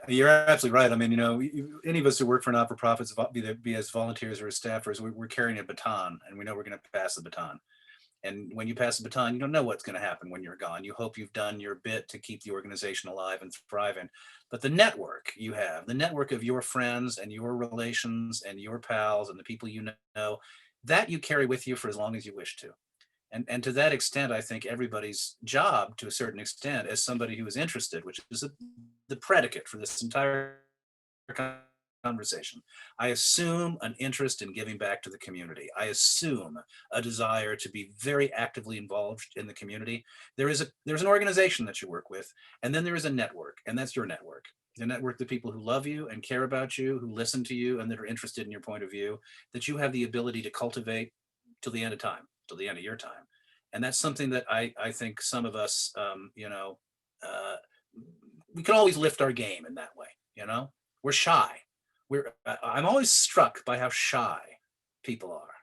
you're absolutely right. I mean, any of us who work for not-for-profits, be as volunteers or as staffers, we're carrying a baton, and we know we're going to pass the baton. And when you pass the baton, you don't know what's going to happen when you're gone. You hope you've done your bit to keep the organization alive and thriving. But the network you have, the network of your friends and your relations and your pals and the people you know, that you carry with you for as long as you wish to. And to that extent, I think everybody's job, to a certain extent, as somebody who is interested, which is the predicate for this entire conversation. I assume an interest in giving back to the community. I assume a desire to be very actively involved in the community. There's an organization that you work with, and then there is a network, and that's your network. The network of people who love you and care about you, who listen to you, and that are interested in your point of view, that you have the ability to cultivate till the end of time, till the end of your time. And that's something that I think some of us, we can always lift our game in that way. We're shy. I'm always struck by how shy people are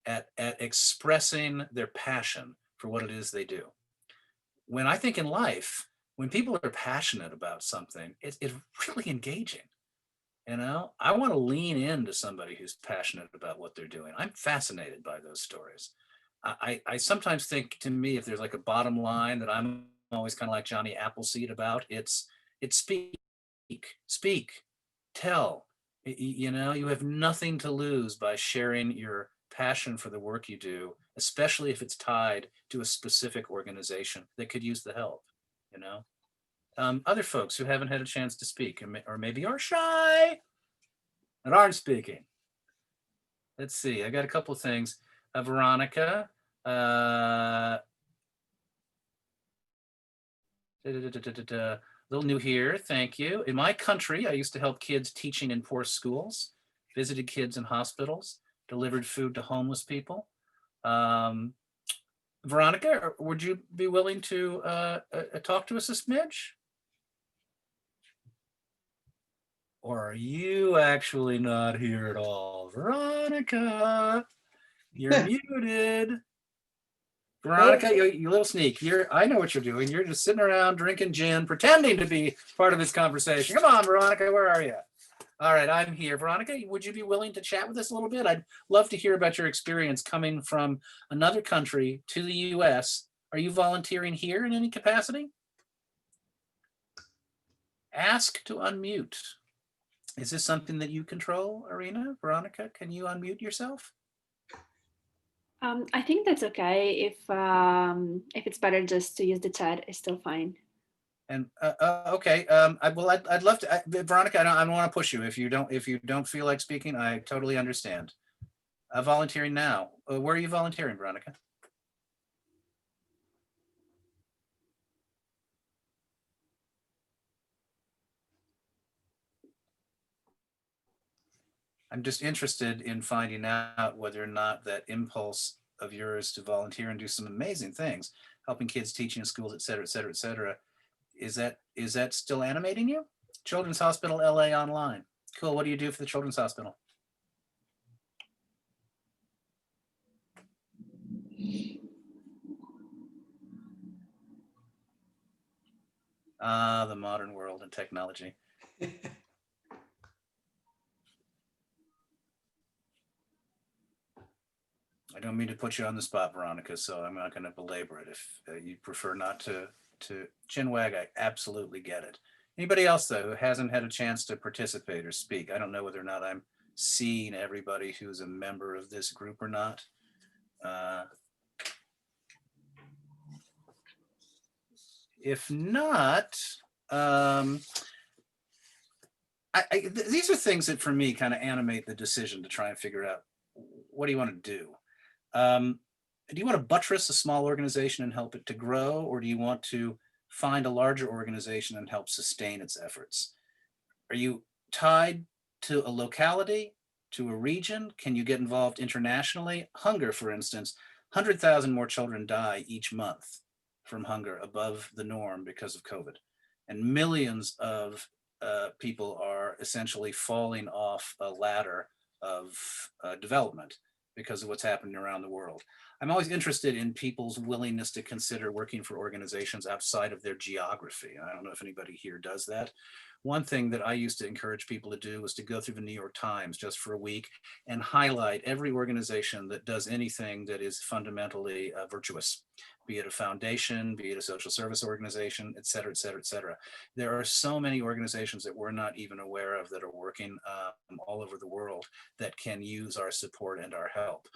at expressing their passion for what it is they do. When I think in life, when people are passionate about something, it's really engaging. I want to lean into somebody who's passionate about what they're doing. I'm fascinated by those stories. I sometimes think, to me, if there's like a bottom line that I'm always kind of like Johnny Appleseed about, it's speak, tell. You have nothing to lose by sharing your passion for the work you do, especially if it's tied to a specific organization that could use the help. Other folks who haven't had a chance to speak, or maybe are shy and aren't speaking. Let's see, I got a couple of things. Veronica, Little new here, thank you. In my country, I used to help kids teaching in poor schools, visited kids in hospitals, delivered food to homeless people. Veronica, would you be willing to talk to us a smidge? Or are you actually not here at all? Veronica, you're muted. Veronica, you little sneak. I know what you're doing. You're just sitting around drinking gin, pretending to be part of this conversation. Come on, Veronica, where are you? All right, I'm here. Veronica, would you be willing to chat with us a little bit? I'd love to hear about your experience coming from another country to the US. Are you volunteering here in any capacity? Ask to unmute. Is this something that you control, Arena? Veronica, can you unmute yourself? I think that's okay. If it's better just to use the chat, it's still fine. And okay, I'd love to, Veronica. I don't want to push you. If you don't feel like speaking, I totally understand. Volunteering now. Where are you volunteering, Veronica? I'm just interested in finding out whether or not that impulse of yours to volunteer and do some amazing things, helping kids, teaching in schools, et cetera, et cetera, et cetera. Is that still animating you? Children's Hospital LA Online. Cool. What do you do for the Children's Hospital? Ah, the modern world and technology. I don't mean to put you on the spot, Veronica, so I'm not going to belabor it. If you prefer not to chinwag, I absolutely get it. Anybody else, though, who hasn't had a chance to participate or speak? I don't know whether or not I'm seeing everybody who's a member of this group or not. If not, these are things that for me kind of animate the decision to try and figure out, what do you want to do? Do you want to buttress a small organization and help it to grow, or do you want to find a larger organization and help sustain its efforts? Are you tied to a locality, to a region? Can you get involved internationally? Hunger, for instance, 100,000 more children die each month from hunger above the norm because of COVID. And millions of people are essentially falling off a ladder of development because of what's happening around the world. I'm always interested in people's willingness to consider working for organizations outside of their geography. I don't know if anybody here does that. One thing that I used to encourage people to do was to go through the New York Times just for a week and highlight every organization that does anything that is fundamentally virtuous, be it a foundation, be it a social service organization, et cetera, et cetera, et cetera. There are so many organizations that we're not even aware of that are working all over the world that can use our support and our help.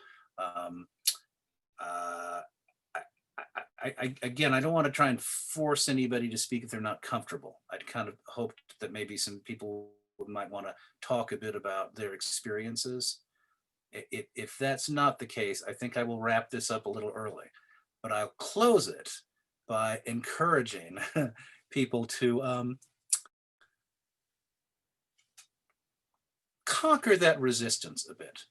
Again, I don't want to try and force anybody to speak if they're not comfortable. I'd kind of hoped that maybe some people might want to talk a bit about their experiences. If that's not the case, I think I will wrap this up a little early, but I'll close it by encouraging people to conquer that resistance a bit.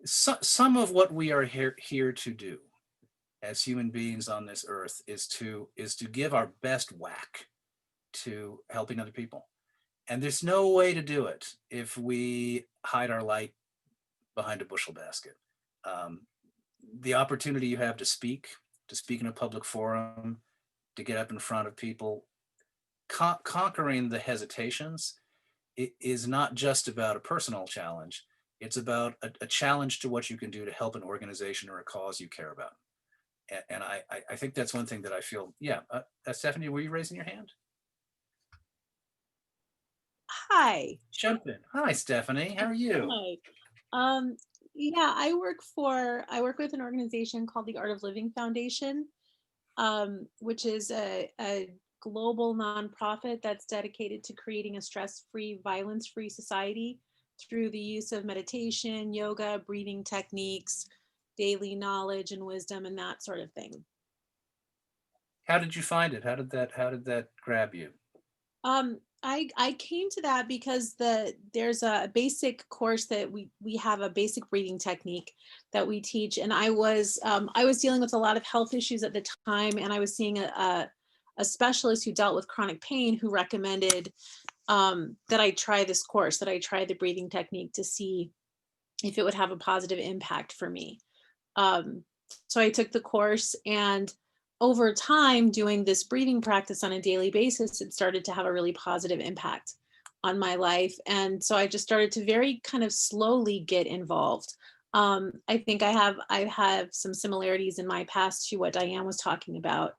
Some of what we are here to do as human beings on this earth is to give our best whack to helping other people. And there's no way to do it if we hide our light behind a bushel basket. The opportunity you have to speak in a public forum, to get up in front of people, conquering the hesitations, it is not just about a personal challenge. It's about a challenge to what you can do to help an organization or a cause you care about. And I think that's one thing that I feel, yeah. Stephanie, were you raising your hand? Hi. Jump in. Hi, Stephanie, how are you? Hi. Yeah, I work with an organization called the Art of Living Foundation, which is a global nonprofit that's dedicated to creating a stress-free, violence-free society through the use of meditation, yoga, breathing techniques, daily knowledge and wisdom and that sort of thing. How did you find it? How did that grab you? I came to that because there's a basic course that we have a basic breathing technique that we teach, and I was dealing with a lot of health issues at the time, and I was seeing a specialist who dealt with chronic pain who recommended that I try this course, that I try the breathing technique to see if it would have a positive impact for me. So I took the course, and over time doing this breathing practice on a daily basis, it started to have a really positive impact on my life. And so I just started to very kind of slowly get involved. I think I have some similarities in my past to what Diane was talking about.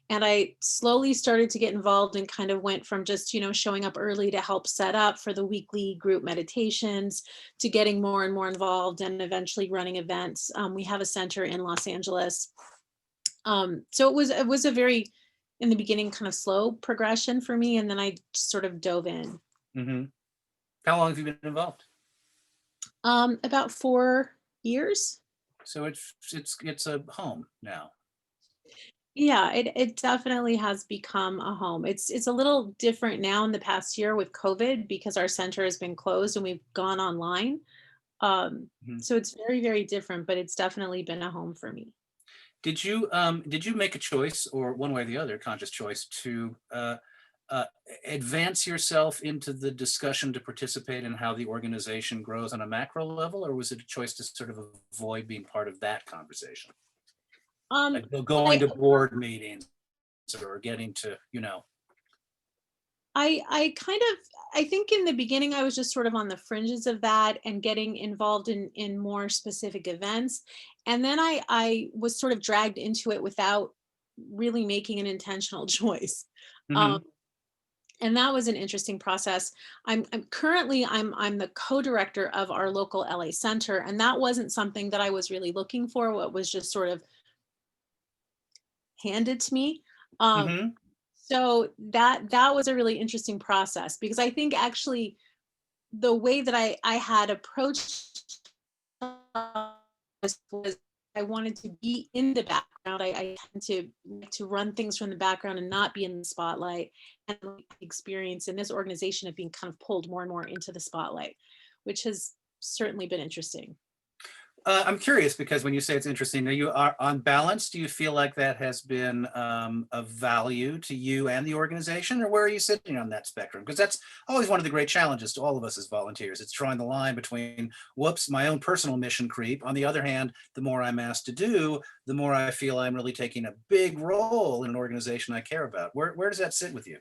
And I slowly started to get involved and kind of went from just, showing up early to help set up for the weekly group meditations to getting more and more involved and eventually running events. We have a center in Los Angeles. So it was a very, in the beginning, kind of slow progression for me. And then I sort of dove in. Mm-hmm. How long have you been involved? About 4 years. So it's a home now. Yeah, it definitely has become a home. It's a little different now in the past year with COVID because our center has been closed and we've gone online. So it's very, very different, but it's definitely been a home for me. Did you make a choice, or one way or the other, conscious choice, to advance yourself into the discussion to participate in how the organization grows on a macro level, or was it a choice to sort of avoid being part of that conversation? Like going to board meetings or getting to, I think in the beginning I was just sort of on the fringes of that and getting involved in more specific events. And then I was sort of dragged into it without really making an intentional choice. Mm-hmm. And that was an interesting process. I'm currently the co-director of our local LA center, and that wasn't something that I was really looking for. What was just sort of handed to me. Mm-hmm. So that was a really interesting process, because I think actually the way that I had approached was I wanted to be in the background. I tend to run things from the background and not be in the spotlight, and the experience in this organization of being kind of pulled more and more into the spotlight, which has certainly been interesting. I'm curious, because when you say it's interesting, you are on balance. Do you feel like that has been of value to you and the organization, or where are you sitting on that spectrum? Because that's always one of the great challenges to all of us as volunteers. It's drawing the line between, whoops, my own personal mission creep. On the other hand, the more I'm asked to do, the more I feel I'm really taking a big role in an organization I care about. Where does that sit with you?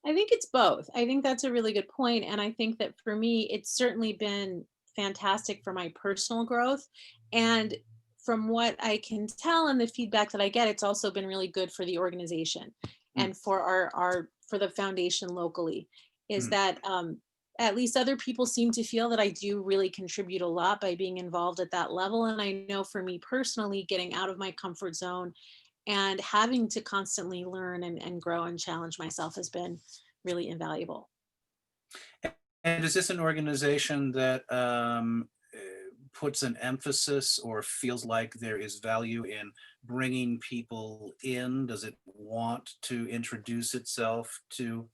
I think it's both. I think that's a really good point. And I think that for me, it's certainly been fantastic for my personal growth. And from what I can tell and the feedback that I get, it's also been really good for the organization and for for the foundation locally, is that at least other people seem to feel that I do really contribute a lot by being involved at that level. And I know for me personally, getting out of my comfort zone and having to constantly learn and grow and challenge myself has been really invaluable. And is this an organization that puts an emphasis or feels like there is value in bringing people in? Does it want to introduce itself to?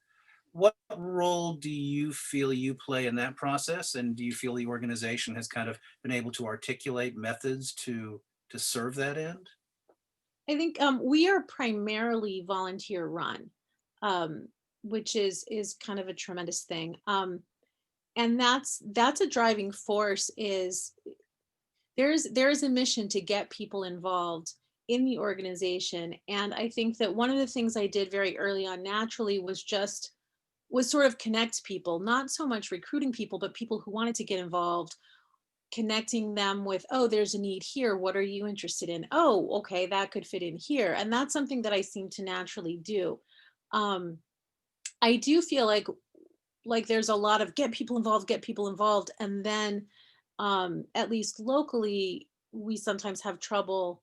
What role do you feel you play in that process? And do you feel the organization has kind of been able to articulate methods to serve that end? I think we are primarily volunteer run, which is kind of a tremendous thing. And that's a driving force. Is there's a mission to get people involved in the organization. And I think that one of the things I did very early on naturally was sort of connect people, not so much recruiting people, but people who wanted to get involved, connecting them with, oh, there's a need here. What are you interested in? Oh, okay, that could fit in here. And that's something that I seem to naturally do. I do feel like there's a lot of get people involved. And then at least locally, we sometimes have trouble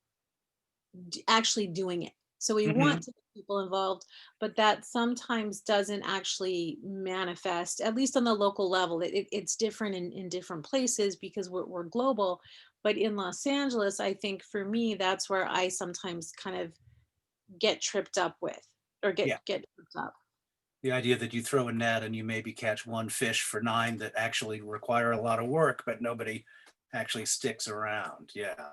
actually doing it. So we want to get people involved, but that sometimes doesn't actually manifest, at least on the local level. It's different in different places because we're global, But in Los Angeles, I think for me, that's where I sometimes kind of get tripped up with, or Yeah. get tripped up. The idea that you throw a net and you maybe catch one fish for 9 that actually require a lot of work, but nobody actually sticks around. Yeah.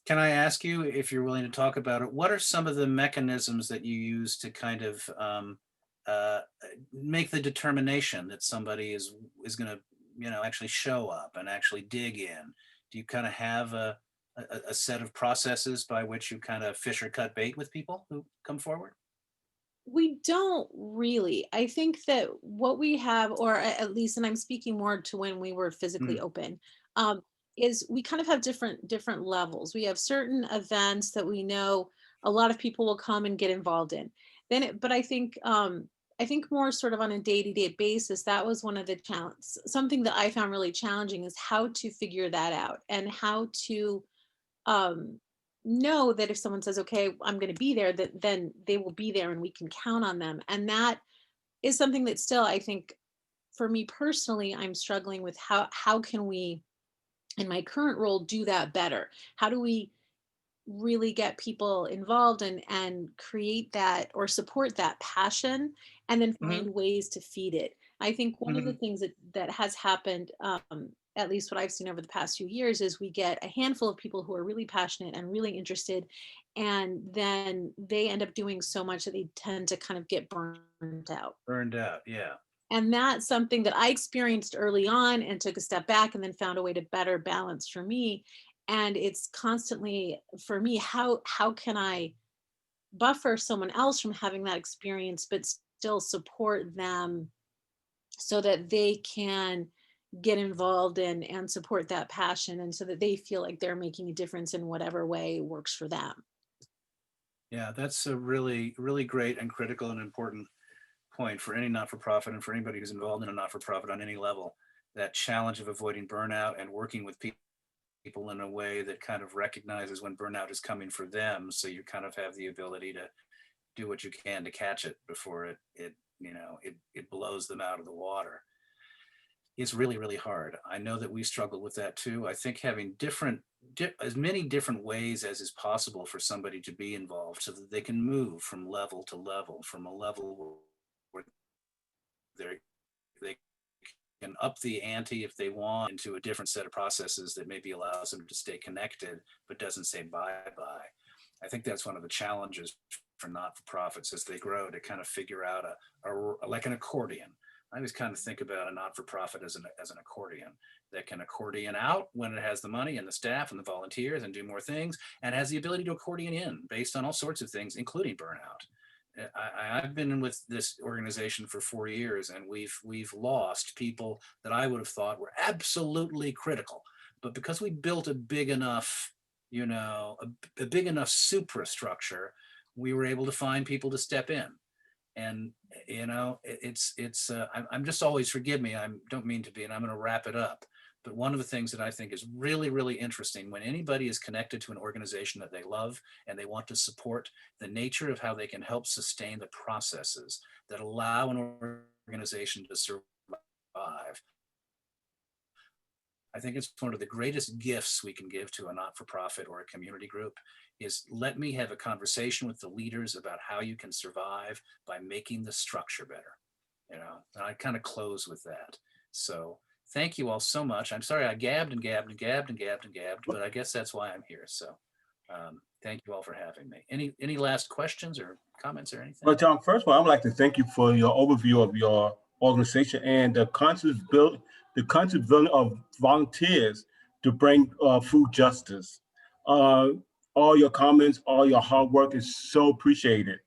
Can I ask you, if you're willing to talk about it, what are some of the mechanisms that you use to kind of make the determination that somebody is going to, actually show up and actually dig in? Do you kind of have a set of processes by which you kind of fish or cut bait with people who come forward? We don't really. I think that what we have, or at least, and I'm speaking more to when we were physically open, is we kind of have different levels. We have certain events that we know a lot of people will come and get involved in. But I think more sort of on a day-to-day basis, that was one of the challenges. Something that I found really challenging is how to figure that out, and how to know that if someone says, okay, I'm going to be there, that then they will be there and we can count on them. And that is something that still, I think, for me personally, I'm struggling with. How can we, in my current role, do that better? How do we really get people involved and create that, or support that passion, and then find ways to feed it? I think one of the things that has happened, at least what I've seen over the past few years, is we get a handful of people who are really passionate and really interested, and then they end up doing so much that they tend to kind of get burned out. Burned out, yeah. And that's something that I experienced early on and took a step back and then found a way to better balance for me. And it's constantly, for me, how can I buffer someone else from having that experience, but still support them so that they can get involved in and support that passion, and so that they feel like they're making a difference in whatever way works for them. Yeah, that's a really, really great and critical and important point for any not-for-profit, and for anybody who's involved in a not-for-profit on any level. That challenge of avoiding burnout and working with people in a way that kind of recognizes when burnout is coming for them, so you kind of have the ability to do what you can to catch it before it blows them out of the water. It's really, really hard. I know that we struggle with that too. I think having as many different ways as is possible for somebody to be involved, so that they can move from level to level, from a level where they can up the ante if they want, into a different set of processes that maybe allows them to stay connected, but doesn't say bye-bye. I think that's one of the challenges for not-for-profits as they grow, to kind of figure out like an accordion. I always kind of think about a not-for-profit as an accordion that can accordion out when it has the money and the staff and the volunteers and do more things, and has the ability to accordion in based on all sorts of things, including burnout. I've been with this organization for 4 years, and we've lost people that I would have thought were absolutely critical, but because we built a big enough, a big enough superstructure, we were able to find people to step in. And I'm just always, forgive me, I don't mean to be, and I'm going to wrap it up. But one of the things that I think is really, really interesting, when anybody is connected to an organization that they love and they want to support, the nature of how they can help sustain the processes that allow an organization to survive. I think it's one of the greatest gifts we can give to a not-for-profit or a community group, is let me have a conversation with the leaders about how you can survive by making the structure better. And I kind of close with that. So thank you all so much. I'm sorry I gabbed and gabbed and gabbed and gabbed and gabbed, but I guess that's why I'm here. So thank you all for having me. Any last questions or comments or anything? Well, John, first of all, I'd like to thank you for your overview of your organization and the concept building of volunteers to bring food justice. All your comments, all your hard work is so appreciated.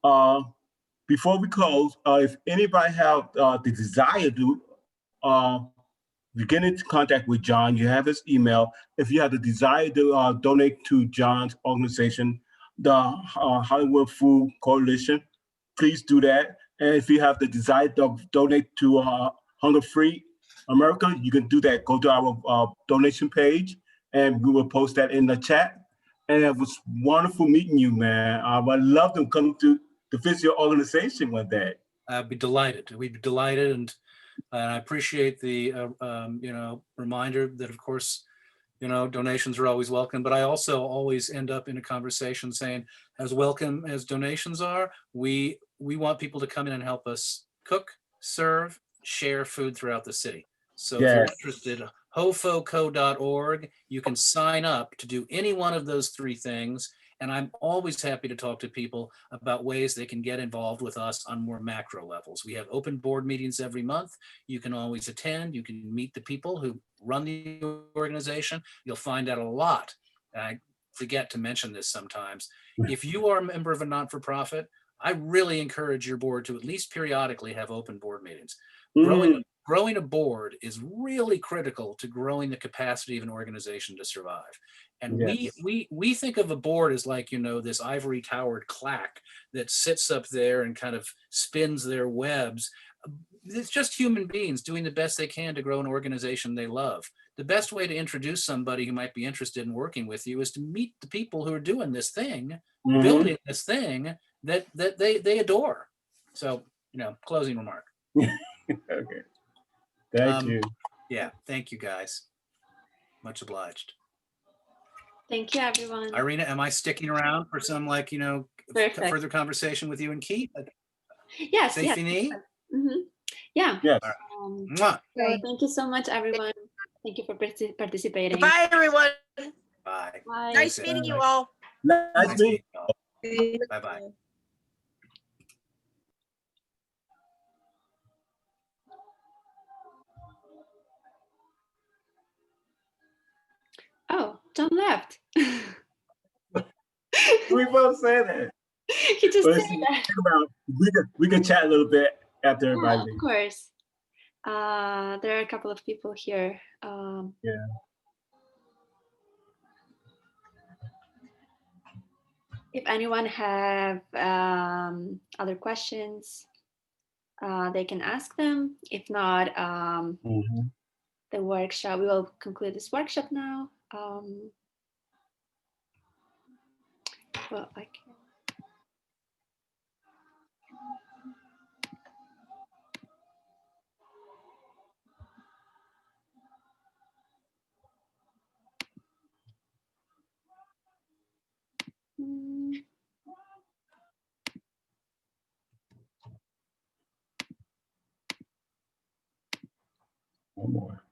Before we close, if anybody have the desire to get into contact with John, you have his email. If you have the desire to donate to John's organization, the Hollywood Food Coalition, please do that. And if you have the desire to donate to Hunger Free America, you can do that. Go to our donation page, and we will post that in the chat. And it was wonderful meeting you, man. I would love to come to visit your organization one day. I'd be delighted. We'd be delighted, and And I appreciate the, reminder that, of course, donations are always welcome, but I also always end up in a conversation saying, as welcome as donations are, we want people to come in and help us cook, serve, share food throughout the city. So if you're Yes. interested, hofoco.org, you can sign up to do any one of those three things. And I'm always happy to talk to people about ways they can get involved with us on more macro levels. We have open board meetings every month. You can always attend. You can meet the people who run the organization. You'll find out a lot. I forget to mention this sometimes. If you are a member of a not-for-profit, I really encourage your board to at least periodically have open board meetings. Growing a board is really critical to growing the capacity of an organization to survive. And Yes. we think of a board as like, this ivory towered clack that sits up there and kind of spins their webs. It's just human beings doing the best they can to grow an organization they love. The best way to introduce somebody who might be interested in working with you is to meet the people who are doing this thing, building this thing that they adore. So, closing remark. Okay. Thank you. Yeah, thank you guys. Much obliged. Thank you, everyone. Irina, am I sticking around for some Perfect. further conversation with you and Keith? Yes, C'est yes. fini? Yeah. Yes. Mwah. So thank you so much, everyone. Thank you for participating. Goodbye, everyone. Bye. Bye. Nice meeting you all. Nice meeting. Bye-bye. Oh, John left. We both said that. He just But said think that. about, we can chat a little bit after everybody Yeah, of leaves. course. There are a couple of people here. Yeah. If anyone have other questions, they can ask them. If not, the workshop, we will conclude this workshop now. Well, I can. One more.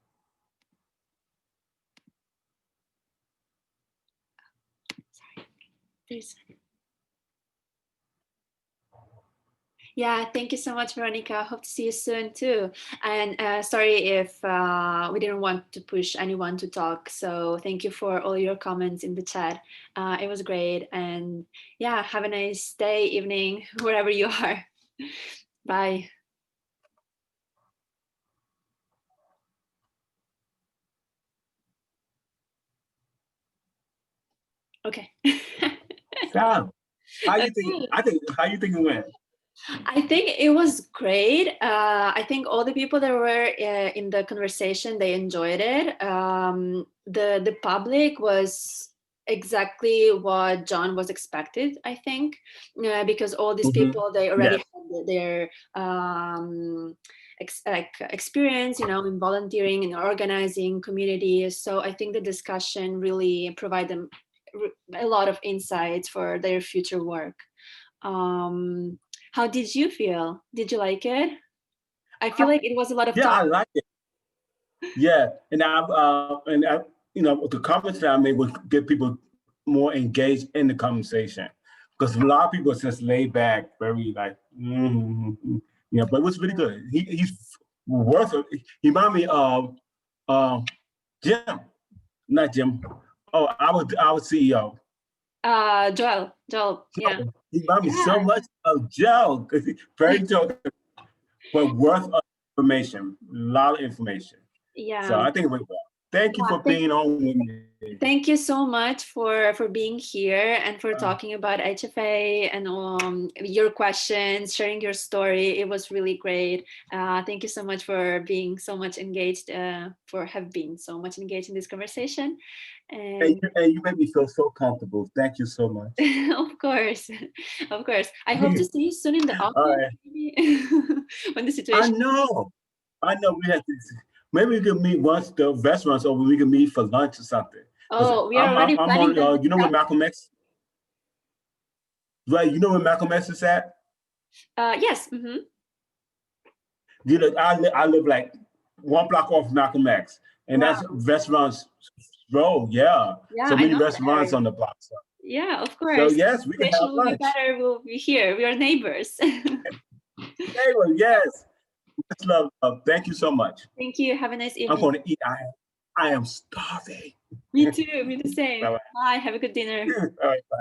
Yeah, thank you so much, Veronica. Hope to see you soon too. And sorry if we didn't want to push anyone to talk. So thank you for all your comments in the chat. It was great. And yeah, have a nice day, evening, wherever you are. Bye. Okay. Sam, how you think? How you think it went? I think it was great. I think all the people that were in the conversation, they enjoyed it. The public was exactly what John was expected, I think, because all these people, they already had their experience, in volunteering and organizing communities. So I think the discussion really provided them a lot of insights for their future work. How did you feel? Did you like it? I feel like it was a lot of Yeah, talk. I like it. Yeah, and I, the comments that I made would get people more engaged in the conversation, because a lot of people are just laid back, very like, but it was really good. He's worth it. He reminded me of Jim, not Jim. Oh, our CEO. Joel, yeah. He reminded me so much of Joe, because he's very joking, but worth of information, a lot of information. Yeah. So I think it went well. Thank you for being on with me. Thank you so much for being here and for talking about HFA and your questions, sharing your story. It was really great. Thank you so much for being so much engaged, for have been so much engaged in this conversation. And you made me feel so comfortable. Thank you so much. Of course. I hope to see you soon in the office. All right. Maybe, when the situation. I know. I know we have to. Maybe we could meet once the restaurant's over. We can meet for lunch or something. 'Cause Oh, we are already I'm planning on. that. You know where Malcolm X? Right. You know where Malcolm X is at? Yes. Mm-hmm. I live like 1 block off Malcolm X, and that's Wow. Restaurants Road. Yeah. Yeah, So I many know the restaurants area. on the block. Yeah, of So course. yes, we can have Situation will be lunch. better. We'll be here. We are neighbors. Hey, well, yes. Much love. Thank you so much. Thank you. Have a nice I'm evening. going to eat. I am starving. Me too. Me the same. Bye-bye. Bye. Have a good dinner. All right, bye.